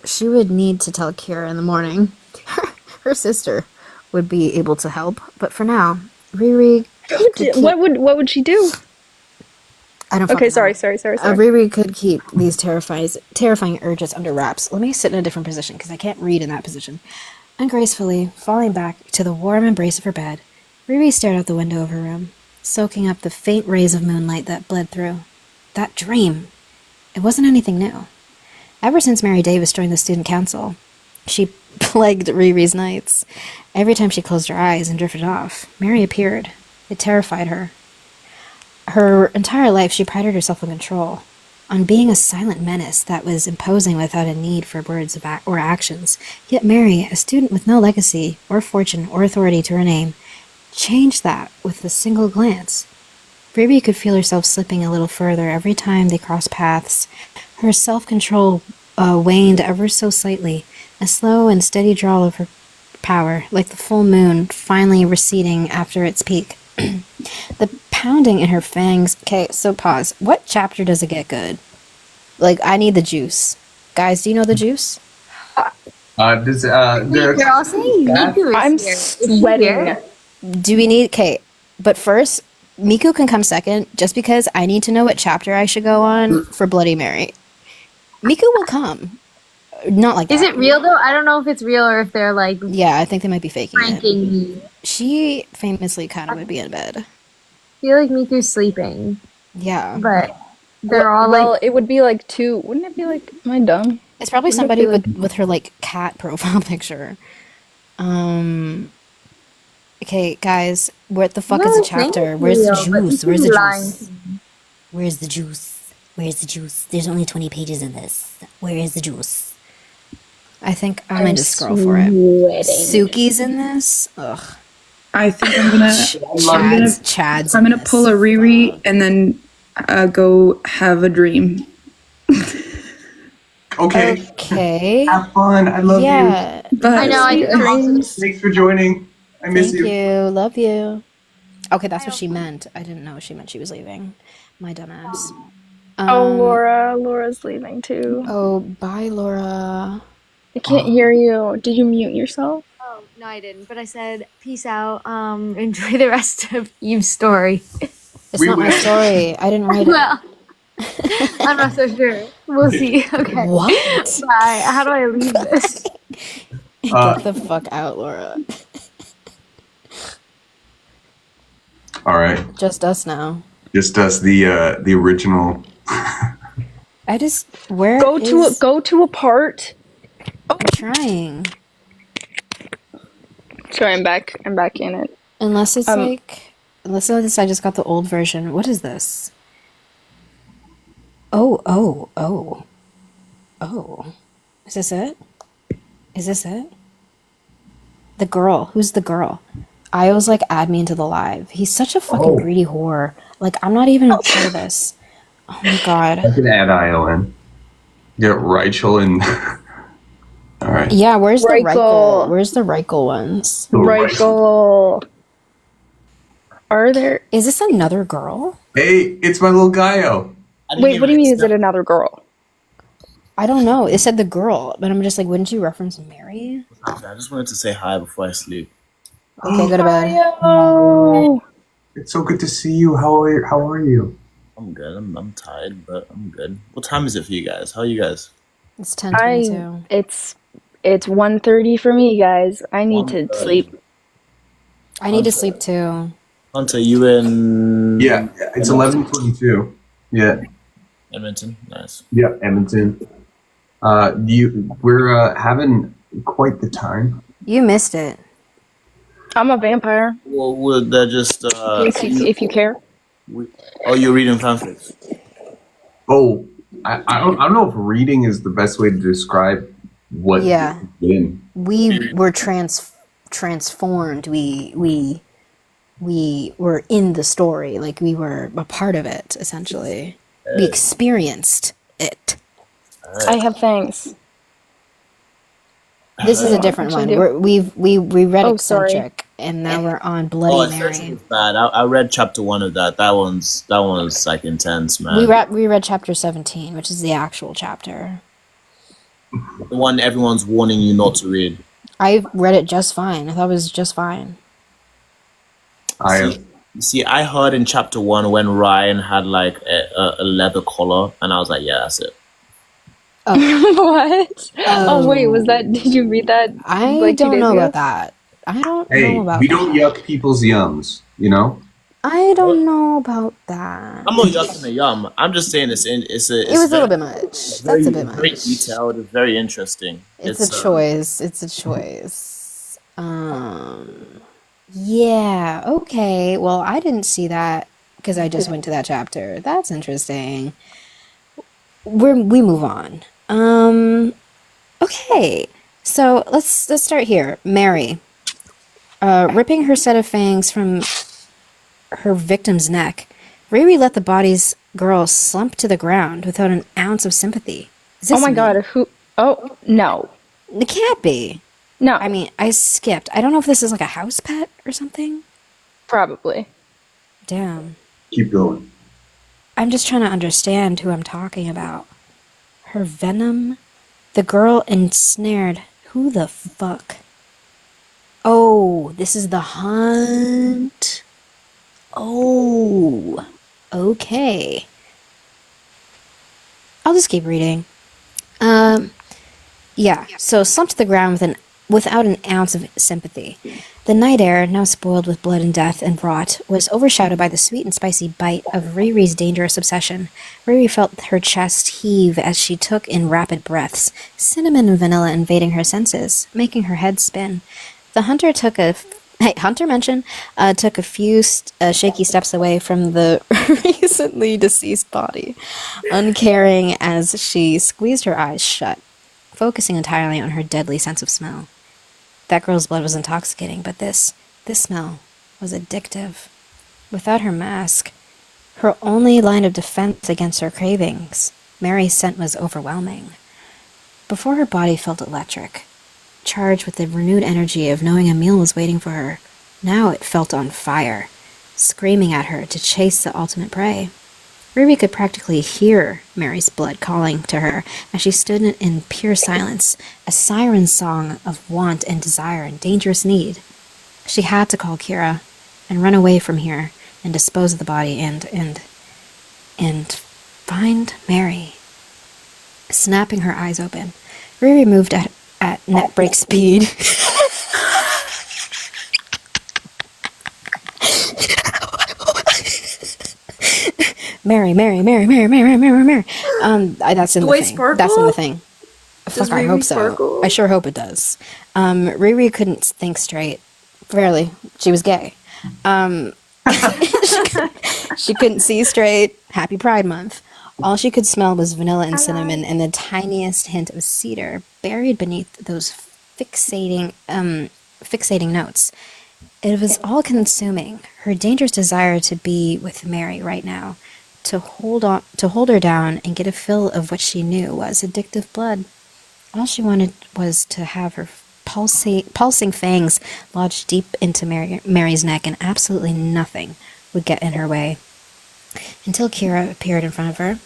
She would need to tell Kira in the morning. Her sister would be able to help, but for now, Riri. What would she do? I don't. Okay, sorry. sorry. Riri could keep these terrifying urges under wraps. Let me sit in a different position because I can't read in that position. Ungracefully falling back to the warm embrace of her bed, Riri stared out the window of her room, soaking up the faint rays of moonlight that bled through. That dream. It wasn't anything new. Ever since Mary Davis joined the student council, she plagued Riri's nights. Every time she closed her eyes and drifted off, Mary appeared. It terrified her. Her entire life, she prided herself on control, on being a silent menace that was imposing without a need for words or actions. Yet Mary, a student with no legacy or fortune or authority to her name, changed that with a single glance. Riri could feel herself slipping a little further every time they crossed paths. Her self-control waned ever so slightly, a slow and steady drawl of her power, like the full moon finally receding after its peak. The pounding in her fangs. Okay, so pause. What chapter does it get good? Like, I need the juice. Guys, do you know the juice? You're all saying Miku is I'm here. Is she sweating. here? Do we need... Okay, but first, Miku can come second, just because I need to know what chapter I should go on for Bloody Mary. Miku will come. Not like Is that. it real though? I don't know if it's real or if they're like Yeah, I think they might be faking it. pranking me. She famously kind of would be in bed. I feel like Miku's sleeping, Yeah. but they're all Well, like, it would be like two. Wouldn't it be like? Am I dumb? It's probably Wouldn't it somebody be like- with her, like, cat profile picture. Okay, guys, what the fuck is No, the chapter? thank Where's the you, but juice? you Where's the lying juice? to Where's the juice? Where's the juice? There's only 20 pages in this. Where is the juice? I think I'm going to scroll for it. Suki's in this? Ugh. I think I'm gonna Chad's I'm in gonna this. pull a Riri and then go have a dream. Okay. Okay. Have fun. I love you. Yeah. But I know, I dreams. Thanks for joining. I miss Thank you. you. Love you. Okay, that's what she meant. I didn't know she meant she was leaving. My dumbass. Oh, Laura's leaving too. Oh, bye, Laura. I can't hear you. Did you mute yourself? Oh, no, I didn't. But I said, peace out. Enjoy the rest of Eve's story. It's We not my will. story. I didn't write it. Well, I'm not so sure. We'll see. Okay. What? Bye. How do I leave this? Get the fuck out, Laura. All right. Just us now. Just us, the original. I just where Go to a part. I'm trying. Sorry, I'm back. I'm back in it. Unless it's unless I just got the old version. What is this? Oh. Is this it? Is this it? The girl. Who's the girl? I was like, add me into the live. He's such a fucking greedy whore. Like, I'm not even a part of this. Oh my god. I can add ION. Get Rachel and. All right. Yeah, where's the Reichel. Reichel? Where's the Reichel ones? Reichel. Are there? Is this another girl? Hey, it's my little Gaio. Wait, what do you mean? Is it another girl? I don't know. It said the girl, but I'm just like, wouldn't you reference Mary? I just wanted to say hi before I sleep. Okay, go to bed. Oh. It's so good to see you. How are you? I'm good. I'm tired, but I'm good. What time is it for you guys? How are you guys? It's 10:22. It's 1:30 for me, guys. I need to 1:30. sleep. I need to sleep too. Hunter, you in? Yeah, it's 11:22. Yeah. Edmonton, nice. Yeah, Edmonton. We're having quite the time. You missed it. I'm a vampire. Well, would that just If you care. we, oh, you're reading fanfics? Oh, I don't know if reading is the best way to describe what Yeah. it's been. We were transformed. We were in the story. Like, we were a part of it, essentially. We experienced it. I have thanks. This is a different actually one. do. We read Oh, sorry. Eccentric, and now we're on Oh, Bloody Essential Mary. was bad. I read chapter 1 of that. That one's like intense, man. We read chapter 17, which is the actual chapter. The one everyone's warning you not to read. I read it just fine. I thought it was just fine. See, I heard in chapter 1 when Ryan had like a leather collar, and I was like, yeah, that's it. What? Oh, wait, was that? Did you read that? I like 2 don't days know ago? about that. I don't Hey, know about we don't that. yuck people's yums, you know? I don't know about that. I'm not yucking the yum. I'm just saying it's It was a little bit much. That's a bit very much. detailed. It's very interesting. It's a choice. It's a choice. Yeah, okay. Well, I didn't see that because I just went to that chapter. That's interesting. We move on. Okay. So let's start here. Mary, ripping her set of fangs from her victim's neck, Riri let the body's girl slump to the ground without an ounce of sympathy. Is this Oh my me? god, who? Oh, no. It can't be. No, I mean, I skipped. I don't know if this is like a house pet or something. probably. Damn. Keep going. I'm just trying to understand who I'm talking about. Her venom? The girl ensnared. Who the fuck? Oh, this is the hunt. Oh, okay. I'll just keep reading. Yeah, so slumped to the ground without an ounce of sympathy. The night air, now spoiled with blood and death and rot, was overshadowed by the sweet and spicy bite of Riri's dangerous obsession. Riri felt her chest heave as she took in rapid breaths, cinnamon and vanilla invading her senses, making her head spin. The hunter took a few shaky steps away from the recently deceased body, uncaring as she squeezed her eyes shut, focusing entirely on her deadly sense of smell. That girl's blood was intoxicating, but this smell was addictive. Without her mask, her only line of defense against her cravings, Mary's scent was overwhelming. Before her body felt electric, charged with the renewed energy of knowing a meal was waiting for her. Now it felt on fire, screaming at her to chase the ultimate prey. Riri could practically hear Mary's blood calling to her as she stood in pure silence, a siren song of want and desire and dangerous need. She had to call Kira and run away from here and dispose of the body and find Mary. Snapping her eyes open, Riri moved at net break speed. Mary. That's in the Wait, thing. Sparkle? That's in the thing. Does Fuck, I Riri hope so. sparkle? I sure hope it does. Riri couldn't think straight. Barely. She was gay. She couldn't see straight. Happy Pride Month. All she could smell was vanilla and cinnamon and the tiniest hint of cedar buried beneath those fixating notes. It was all-consuming. Her dangerous desire to be with Mary right now, to hold her down and get a fill of what she knew was addictive blood. All she wanted was to have her pulsing fangs lodged deep into Mary's neck, and absolutely nothing would get in her way. Until Kira appeared in front of her,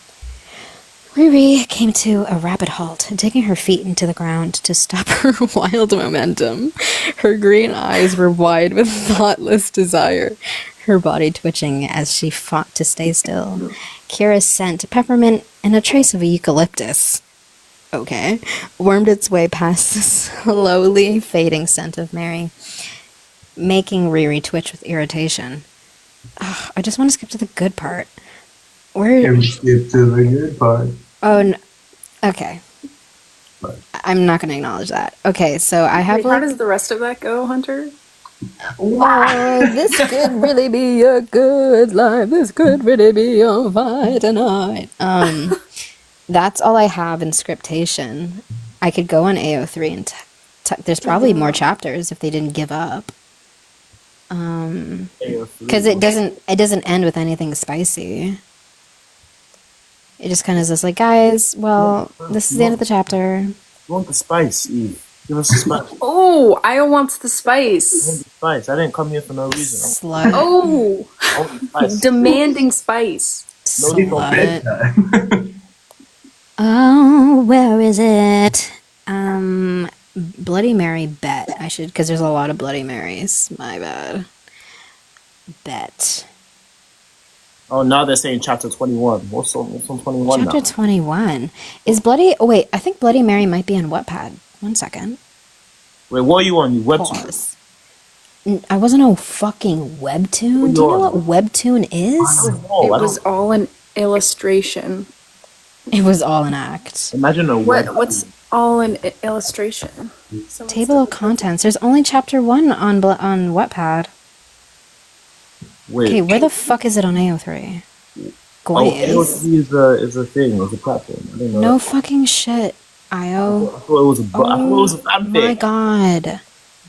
Riri came to a rapid halt, digging her feet into the ground to stop her wild momentum. Her green eyes were wide with thoughtless desire, her body twitching as she fought to stay still. Kira's scent, peppermint, and a trace of eucalyptus, wormed its way past the slowly fading scent of Mary, making Riri twitch with irritation. Ugh, I just want to skip to the good part. Where? And we skip to the good part. Oh, okay. But I'm not going to acknowledge that. Okay, so I have Wait, how like, does the rest of that go, Hunter? oh, this could really be a good life. This could really be a fight tonight. That's all I have in scriptation. I could go on AO3 and there's probably more chapters if they didn't give up. Because it doesn't end with anything spicy. It just kind of is like, guys, well, this is the end of the chapter. You want the spice, Eve? Give us the spice. Oh, I wants the I want spice. the spice. I didn't come here for no reason. Slut. Oh, I want the spice. demanding spice. no need for Slut. bedtime. Oh, where is it? Bloody Mary bet. I should, because there's a lot of Bloody Marys. My bad. Bet. Oh, now they're saying chapter 21. What's on 21 Chapter now? 21. Is Bloody... Oh, wait. I think Bloody Mary might be on Wattpad. 1 second. Wait, what are you on? You webtoon? Pause. I wasn't a fucking webtoon. Do you know what webtoon is? It was all an illustration. It was all an act. Imagine a web. What's all an illustration? Table of contents. There's only chapter 1 on Wattpad. Wait. Okay, where the fuck is it on AO3? Oh, Goy AOC is a thing. Is a platform. I didn't know. No fucking shit, Io. I thought it was a. I thought it was a fanfic. My god.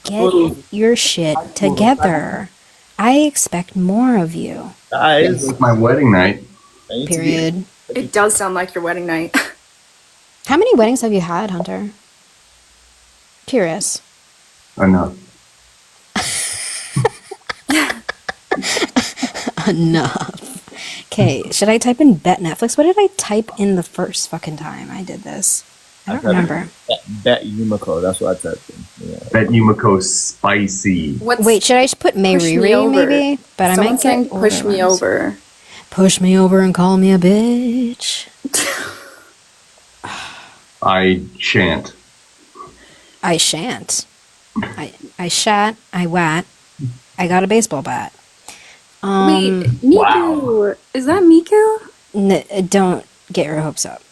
Get your shit together. I expect more of you. Guys, It's my wedding night. I need to be- Period. It does sound like your wedding night. How many weddings have you had, Hunter? Curious. Enough. Enough. Okay, should I type in bet Netflix? What did I type in the first fucking time I did this? I don't remember. Bet Yumiko. That's what I typed in. Yeah. Bet Yumiko spicy. What's Wait, should I just put May Push me Riri over. maybe? But I someone might saying get push older me ones. over? Push me over and call me a bitch. I shan't. I shan't. I shat. I wat. I got a baseball bat. Wait, Miku. wow. Is that Miku? Don't get your hopes up.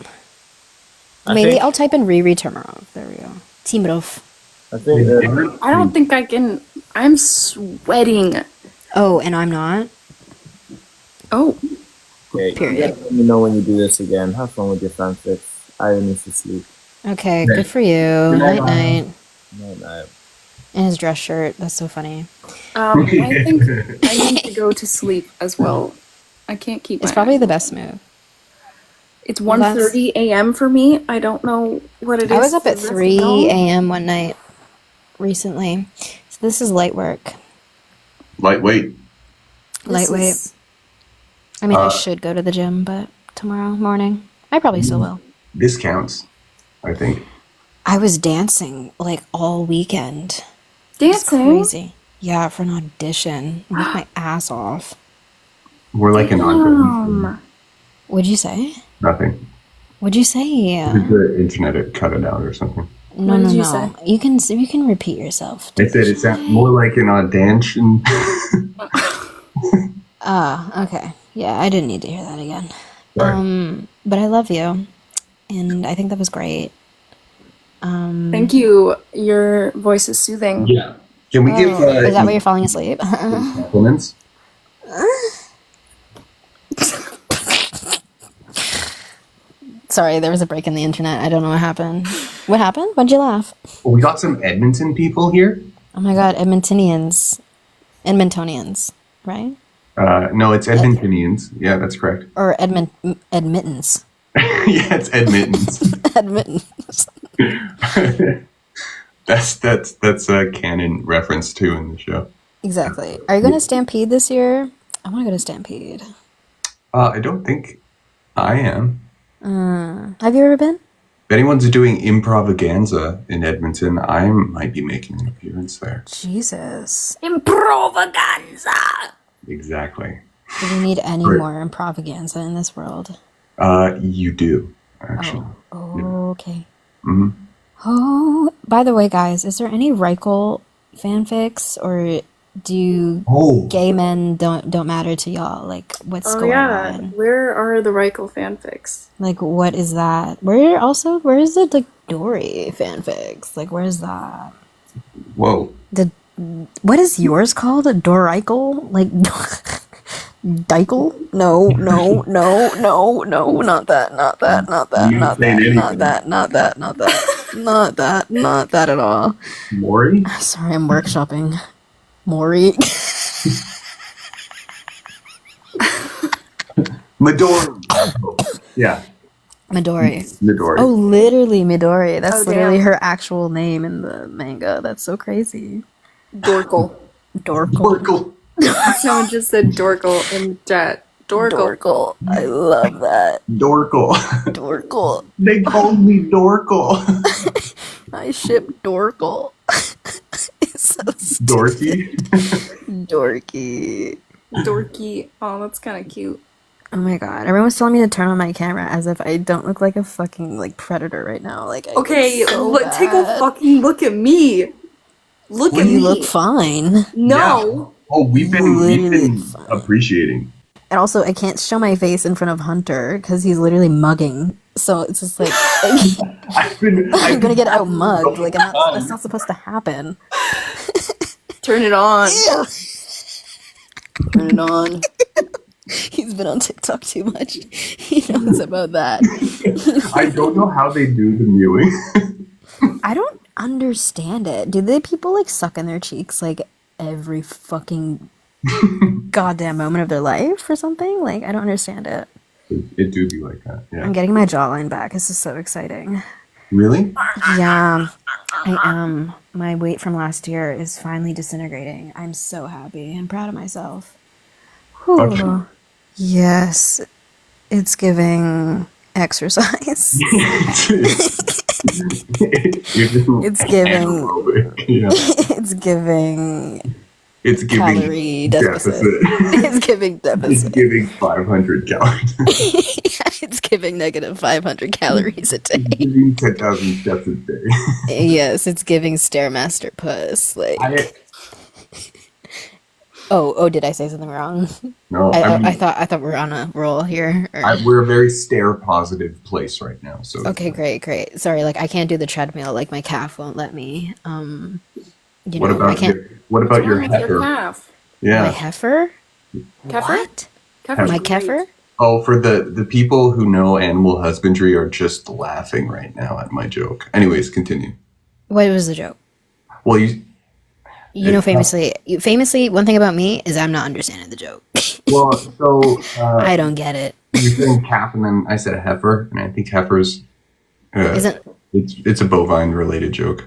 I Maybe think- I'll type in Riri Timirov. There we go. Timirov. I think. I don't think I can. I'm sweating. Oh, and I'm not. Oh, Okay, Period. Let me know when you do this again. Have fun with your fanfics. I need to sleep. Okay, good for you. Night night. Night. In his dress shirt. That's so funny. I think I need to go to sleep as well. I can't keep. It's my probably eyes the open. best move. It's Well, that's- 1:30 a.m. for me. I don't know what it is. I was up for at the rest of 3 y'all. a.m. one night recently. So this is light work. Lightweight. This Lightweight. is- I mean, I should go to the gym, but tomorrow morning, I probably still will. This counts, I think. I was dancing like all weekend. It's Dancing. crazy. Yeah, for an audition. I worked my ass off. We're like an ongoing. What'd you say? Nothing. What'd you say? The internet had cut it out or something. No, What no, did you no. say? You can repeat yourself. I said it's more like an audition. Okay. Yeah, I didn't need to hear that again. Sorry. But I love you, and I think that was great. Thank you. Your voice is soothing. Yeah. Can we give Is that why you're falling asleep? compliments? Sorry, there was a break in the internet. I don't know what happened. What happened? Why'd you laugh? Well, we got some Edmonton people here. Oh my god, Edmontonians, right? No, it's Edmontonians. Yeah, that's correct. Or Edmittance. Yeah, it's Edmontons. Edmittance. that's a canon reference too in the show. Exactly. Are you going to Stampede this year? I want to go to Stampede. I don't think I am. Have you ever been? If anyone's doing improvaganza in Edmonton, I might be making an appearance there. Jesus. Improvaganza. Exactly. Do we need any Right. more improvaganza in this world? You do, actually. Oh, okay. Mhm. Oh, by the way, guys, is there any Reichel fanfics or Do Oh, gay men don't matter to y'all? Like, what's going on? Where are the Reichel fanfics? Like, what is that? Where is the like Dory fanfics? Like, where's that? whoa. What is yours called? A Dorikel? Like, Dykel? No, not that, not that, not that, not that, not that, not that, not that, not that at all. Maury? Sorry, I'm workshopping. Maury. Midori. Yeah, Midori. Midori. Oh, literally Midori. That's Oh, literally damn. her actual name in the manga. That's so crazy. Dorkle. Dorkle. Dorkle. Someone just said Dorkle in chat. Dorkle. Dorkle. I love that. Dorkle. Dorkle. They called me Dorkle. I ship Dorkle. It's so Dorky. dorky. Dorky. Oh, that's kind of cute. Oh my god. Everyone's telling me to turn on my camera as if I don't look like a fucking like predator right now. Like I Okay, look so take a bad. fucking look at me. Look at You me. look fine. No. Oh, we've been Literally fine. appreciating. And also, I can't show my face in front of Hunter because he's literally mugging. So it's just like I'm gonna get out mugged. Like that's not supposed to happen. Turn it on. Turn it on. He's been on TikTok too much. He knows about that. I don't know how they do the mewing. I don't understand it. Do they people like suck in their cheeks like every fucking goddamn moment of their life or something? Like I don't understand it. It do be like that. Yeah. I'm getting my jawline back. This is so exciting. Really? Yeah, I am. My weight from last year is finally disintegrating. I'm so happy. I'm proud of myself. Whew. Okay. Yes, it's giving exercise. It's giving. aerobic. Yeah. It's giving It's giving calorie deficit. It's giving It's deficit. giving 500 calories. It's giving negative 500 calories a day. It's giving 10,000 steps a day. Yes, it's giving Stairmaster puss. Like, I, oh, did I say something wrong? no, I mean, I thought we were on a roll here. or- we're a very stare positive place right now. So Okay, great. Sorry, like I can't do the treadmill. Like my calf won't let me. You What know, I about can't. what about your What's wrong with heifer? your calf? My Yeah. heifer? Kefir? What? Kefir's My great. kefir? Oh, for the people who know animal husbandry are just laughing right now at my joke. Anyways, continue. What was the joke? Well, you You know, famously, one thing about me is I'm not understanding the joke. well, so I don't get it. you're saying calf, and then I said heifer, and I think heifer's Isn't it's a bovine related joke.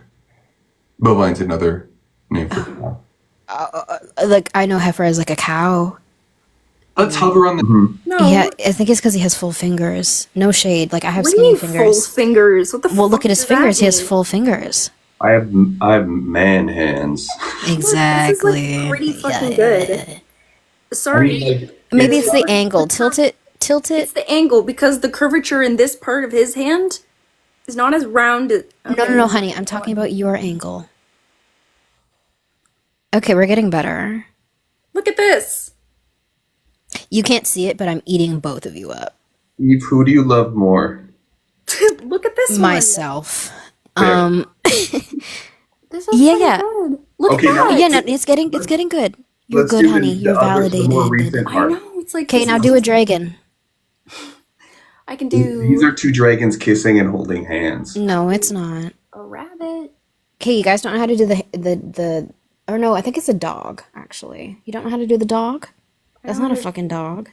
Bovine's another name for cow. like I know heifer as like a cow. Let's hover on the. No. Yeah, I think it's because he has full fingers. No shade. Like I have What do you skinny mean full fingers. fingers? What the Well, look fuck at his does that fingers. He has mean? full fingers. I have man hands. Exactly. This is like pretty fucking good. Sorry. Maybe it's the angle. Tilt it. It's the angle because the curvature in this part of his hand is not as round. No, honey. I'm talking about your angle. Okay, we're getting better. Look at this. You can't see it, but I'm eating both of you up. Eve, who do you love more? Look at this one. Myself. There. This is Yeah, pretty yeah. good. Look Okay, at now- that. Yeah, no, it's getting good. You're Let's good, do honey. the You're other, the more validated. recent I part. know. It's like Okay, this now is- do a dragon. I can do These are two dragons kissing and holding hands. No, it's not. a rabbit. Okay, you guys don't know how to do the. Or no, I think it's a dog. Actually, you don't know how to do the dog. That's not a fucking dog.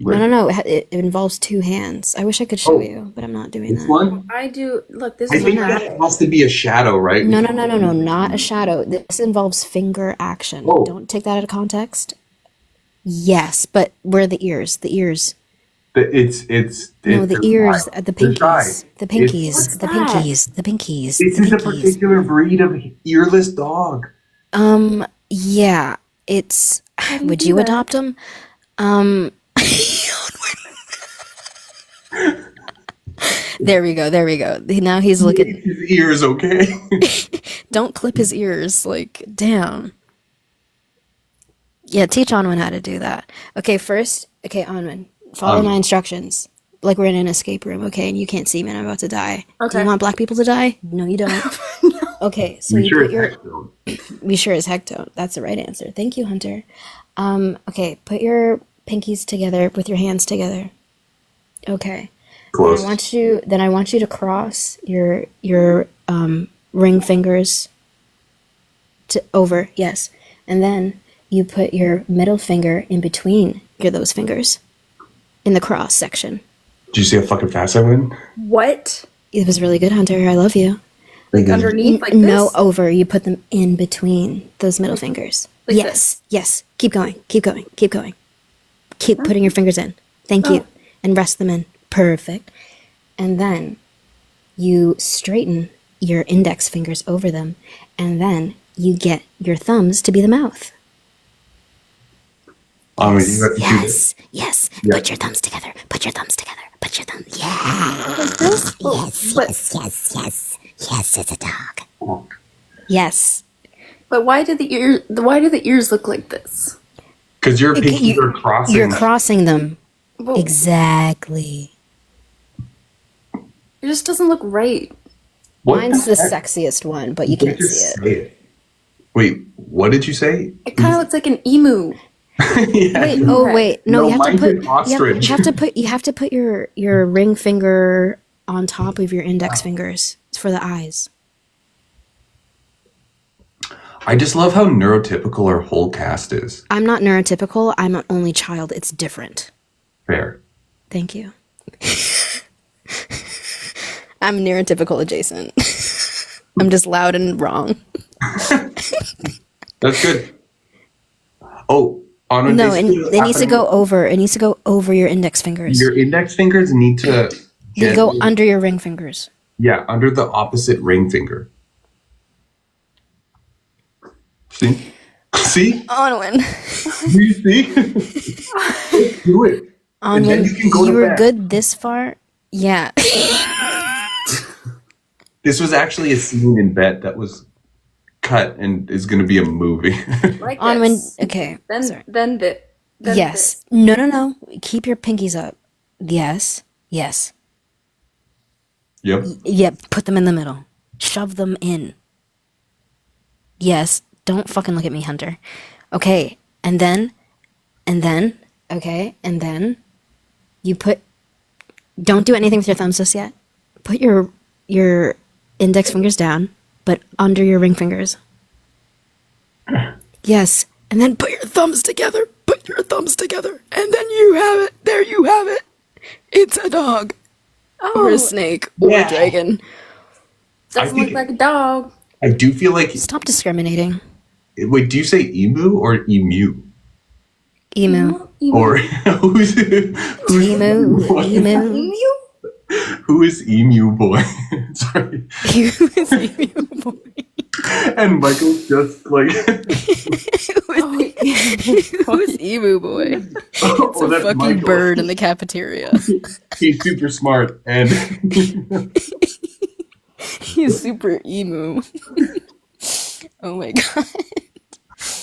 No. It involves two hands. I wish I could show Oh. you, but I'm not doing This that. one? I do. Look, this I is think a that rabbit. has to be a shadow, right? No, not a shadow. This involves finger action. Oh. Don't take that out of context. Yes, but where are the ears? The ears. It's No, the ears. The The pinkies. side. The pinkies. What's The that? pinkies. The pinkies. This The is a pinkies. particular breed of earless dog. Yeah. It's. Would do you that? adopt them? There we go. Now he's looking. His ears, okay? Don't clip his ears. Like, damn. Yeah, teach Anwen how to do that. Okay, first, Anwen, follow my instructions. Like we're in an escape room, okay, and you can't see me and I'm about to die. Do Okay. you want black people to die? No, you don't. Okay, so We you sure put your... as heck don't. We sure as heck don't. That's the right answer. Thank you, Hunter. Okay, put your pinkies together with your hands together. Okay. Close. Then I want you to cross your ring fingers to over, yes. And then you put your middle finger in between those fingers in the cross section. Did you see how fucking fast I went? What? It was really good, Hunter. I love you. Like underneath, like this? No, over. You put them in between those middle fingers. Like Yes, this? yes. Keep going. Keep going. Keep going. Keep putting your fingers in. Thank you. And rest them in. Perfect. And then you straighten your index fingers over them. And then you get your thumbs to be the mouth. You have to do this. Yes. Yeah. Put your thumbs together. Put your thumbs together. Put your thumbs. Yeah. Yes. Yes. Yes. It's a dog. Yes. But why do the ears look like this? Because your pinkies are crossing. You're crossing them. Whoa. Exactly. It just doesn't look right. What Mine's the heck? sexiest one, but you Don't can't just see it. say it. Wait, what did you say? It kind of looks like an emu. Yeah. Wait, oh wait, no, No, you have to mine's put an ostrich. you have to put your ring finger on top of your index fingers. It's for the eyes. I just love how neurotypical our whole cast is. I'm not neurotypical. I'm an only child. It's different. Fair. Thank you. I'm neurotypical adjacent. I'm just loud and wrong. That's good. Oh, on No, and it needs to go over. It needs to go over your index fingers. Your index fingers need to They go under your ring fingers. Yeah, under the opposite ring finger. See? See? Anwen. Do you see? Let's do it. And then Anwen, you can go to you were bed. good this far. Yeah. This was actually a scene in Bet that was cut and is going to be a movie. Like Anwen, this. okay. Then Sorry. then the then Yes. No. Keep your pinkies up. Yes. Yes. Yep. Yeah, put them in the middle. Shove them in. Yes. Don't fucking look at me, Hunter. Okay. And then, okay. And then you put, don't do anything with your thumbs just yet. Put your index fingers down, but under your ring fingers. Yes. And then put your thumbs together. Put your thumbs together. And then you have it. There you have it. It's a dog. Or a snake. Or a dragon. doesn't I look think- like a dog. I do feel like. Stop discriminating. Wait, do you say emu or emu? Emu. Or who's Emu. Emu. who is emu boy? Sorry. Who is emu boy? And Michael's just like. Who's emu boy? Oh, that's Fucking Michael. bird in the cafeteria. He's super smart and. He's super emu. Oh my god.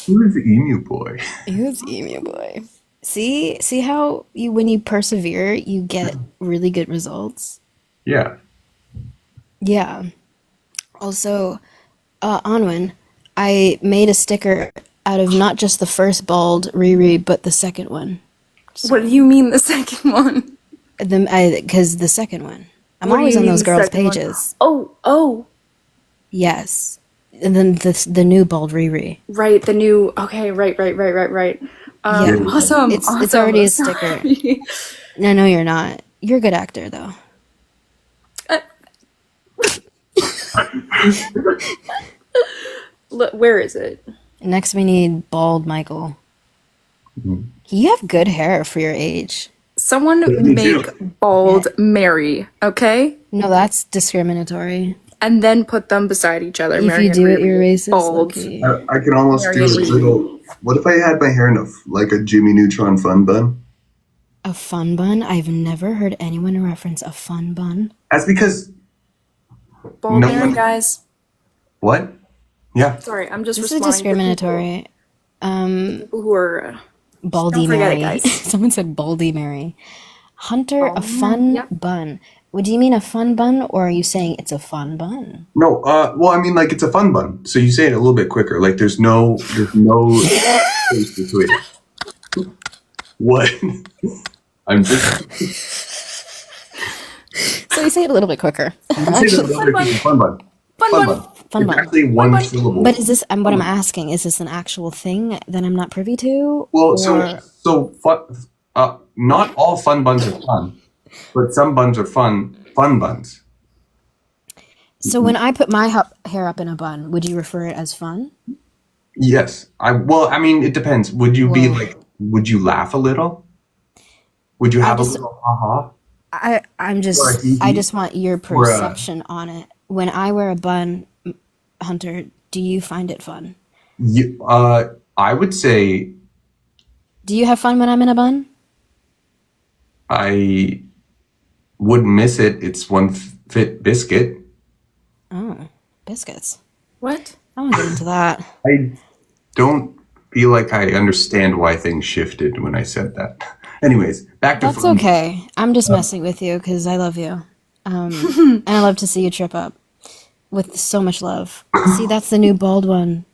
Who is emu boy? Who's emu boy? See how when you persevere, you get really good results. Yeah. Yeah. Also, Anwen, I made a sticker out of not just the first bald Riri, but the second one. What do you mean the second one? Because the second one. I'm What do always you on mean those the girls' second one? pages. Oh. Yes. And then the new bald Riri. Right, the new. Okay, right. Yeah. Awesome. It's awesome. already a sticker. Sorry. No, you're not. You're a good actor, though. Look, where is it? Next, we need bald Michael. You have good hair for your age. Someone me too. make bald Mary, okay? No, that's discriminatory. And then put them beside each other. If Mary you and do it, Riri. you're racist. Bald. Okay. I can almost do a little. What if I had my hair in like a Jimmy Neutron fun bun? A fun bun? I've never heard anyone reference a fun bun. That's because Bald No Mary, one- guys. what? Yeah. Sorry, I'm just This is responding to people. discriminatory. People who are Baldy Don't forget Mary. it, guys. Someone said Baldy Mary. Hunter, a Baldy fun Mary, yep. bun. Do you mean a fun bun, or are you saying it's a fun bun? No, well, I mean, like, it's a fun bun. So you say it a little bit quicker. Like, there's no space between it. What? I'm just... So you say it a little bit quicker. I say it a little bit quicker. Fun bun. Fun bun. Fun It's bun. actually one syllable. But is this, what I'm asking, is this an actual thing that I'm not privy to? Well, or... so fun, not all fun buns are fun, but some buns are fun buns. So when I put my hair up in a bun, would you refer it as fun? Yes. I mean, it depends. Would you be Whoa. like, would you laugh a little? Would you have a little ha-ha? I just want your perception on it. When I wear a bun, Hunter, do you find it fun? I would say Do you have fun when I'm in a bun? I wouldn't miss it. It's one fit biscuit. Oh, biscuits. what? I want to get into that. I don't feel like I understand why things shifted when I said that. Anyways, back to That's fun. okay. I'm just messing with you because I love you. And I love to see you trip up with so much love. See, that's the new bald one.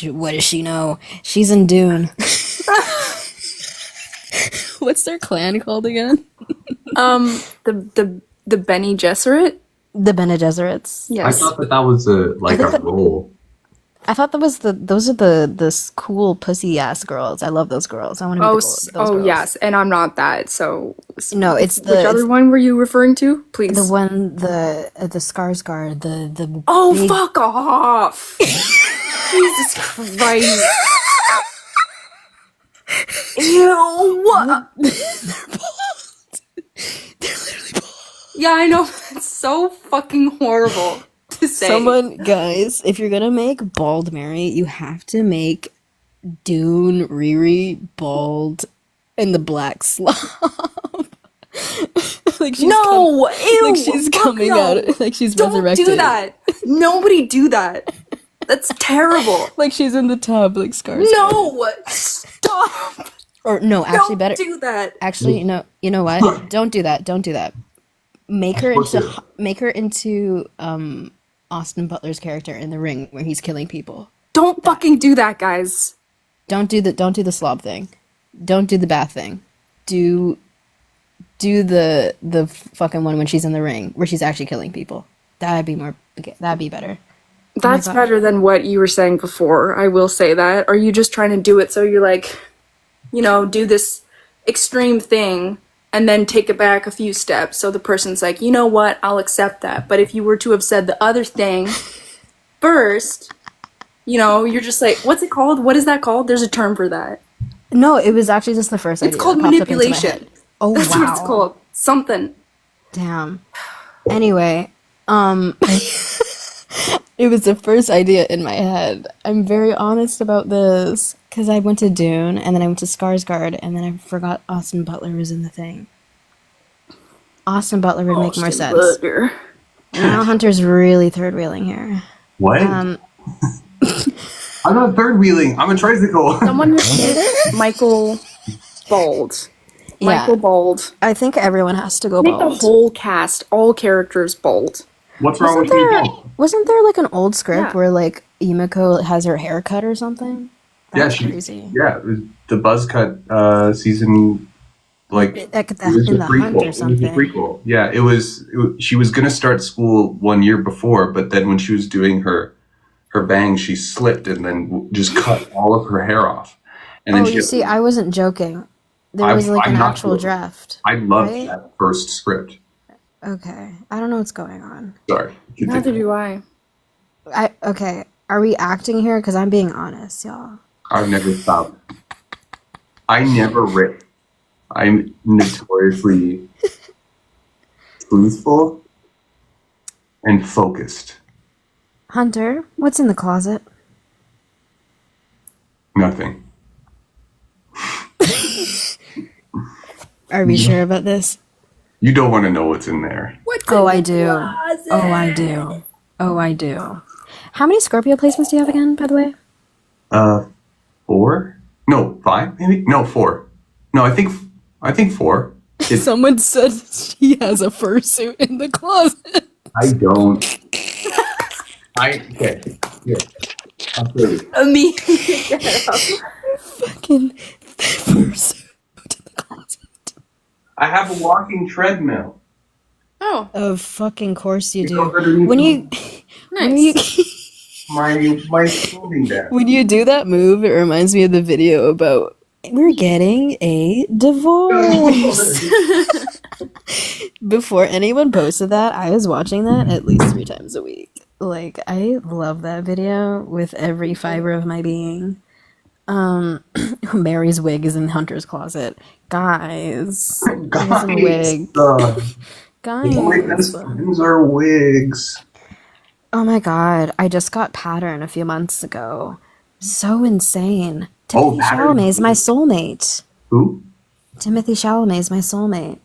What does she know? She's in Dune. What's their clan called again? The Bene Gesserit? The Bene Gesserits. I Yes. thought that was a role. I thought those are the cool pussy ass girls. I love those girls. I want to be those girls. Yes, and I'm not that. So No, it's which other it's one were you referring to? Please. the one the Skarsgård, the Oh, big- fuck off! Jesus Christ! Ew! What? Yeah, I know. It's so fucking horrible to say. Someone, guys, if you're gonna make Bald Mary, you have to make Dune Riri bald and the black slob. Like she's No! Ew! like she's fuck coming no. out, like she's Don't resurrected. do that! Nobody do that! That's terrible! Like she's in the tub, like Skarsgård. No! Stop! Or no, actually Don't better. do that! Actually, you know what? Don't do that. Don't do that. Make her into Austin Butler's character in The Ring, where he's killing people. Don't fucking do that, guys! Don't do the slob thing. Don't do the bath thing. Do the fucking one when she's in the ring, where she's actually killing people. That'd be better. That's God. better than what you were saying before, I will say that. Are you just trying to do it so you're like, do this extreme thing and then take it back a few steps so the person's like, you know what, I'll accept that. But if you were to have said the other thing first, you're just like, what's it called? What is that called? There's a term for that. No, it was actually just the first idea. It's called that popped up into my manipulation. head. Oh, That's wow. what it's called. Something. Damn. Anyway, it was the first idea in my head. I'm very honest about this because I went to Dune and then I went to Skarsgård and then I forgot Austin Butler was in the thing. Austin Butler would make more sense. Butler. Now Hunter's really third wheeling here. What? I'm not third wheeling. I'm a tricycle. Someone repeat Michael Bald. Michael Bald. I think everyone has to go Make the bald. whole cast, all characters bald. What's wrong with me? Wasn't there like an old script Yeah. where like Yumiko has her hair cut or something? That's crazy. Yeah, it was the buzz cut season, like In it was the a prequel. Hunt or It was a something. prequel. Yeah, she was gonna start school 1 year before, but then when she was doing her bangs, she slipped and then just cut all of her hair off. And then Oh, you see, I wasn't joking. There was like I'm an not actual joking. draft. I loved right? that first script. Okay, I don't know what's going on. Sorry. Neither do I. Okay, are we acting here? Because I'm being honest, y'all. I've never stopped. I never rip. I'm notoriously truthful and focused. Hunter, what's in the closet? Nothing. Are we sure about this? You don't want to know what's in there. Oh, I do. Oh, I do. Oh, I do. How many Scorpio placements do you have again, by the way? 4? No, 5 maybe? No, 4. No, I think 4. Someone said she has a fursuit in the closet. I don't. Okay. Here. I'll show you. Fucking fursuit in the closet. I have a walking treadmill. Oh, Of fucking course you It do. goes underneath When you my folding desk. when you do that move, it reminds me of the video about we're getting a divorce. Before anyone posted that, I was watching that at least 3 times a week. Like, I love that video with every fiber of my being. Mary's wig is in Hunter's closet. Guys. He has a wig. Guys. Those are wigs. Oh my god, I just got Pattern a few months ago. So insane. Oh, Timothy Pattern. Chalamet's my soulmate. Who? Timothy Chalamet's my soulmate.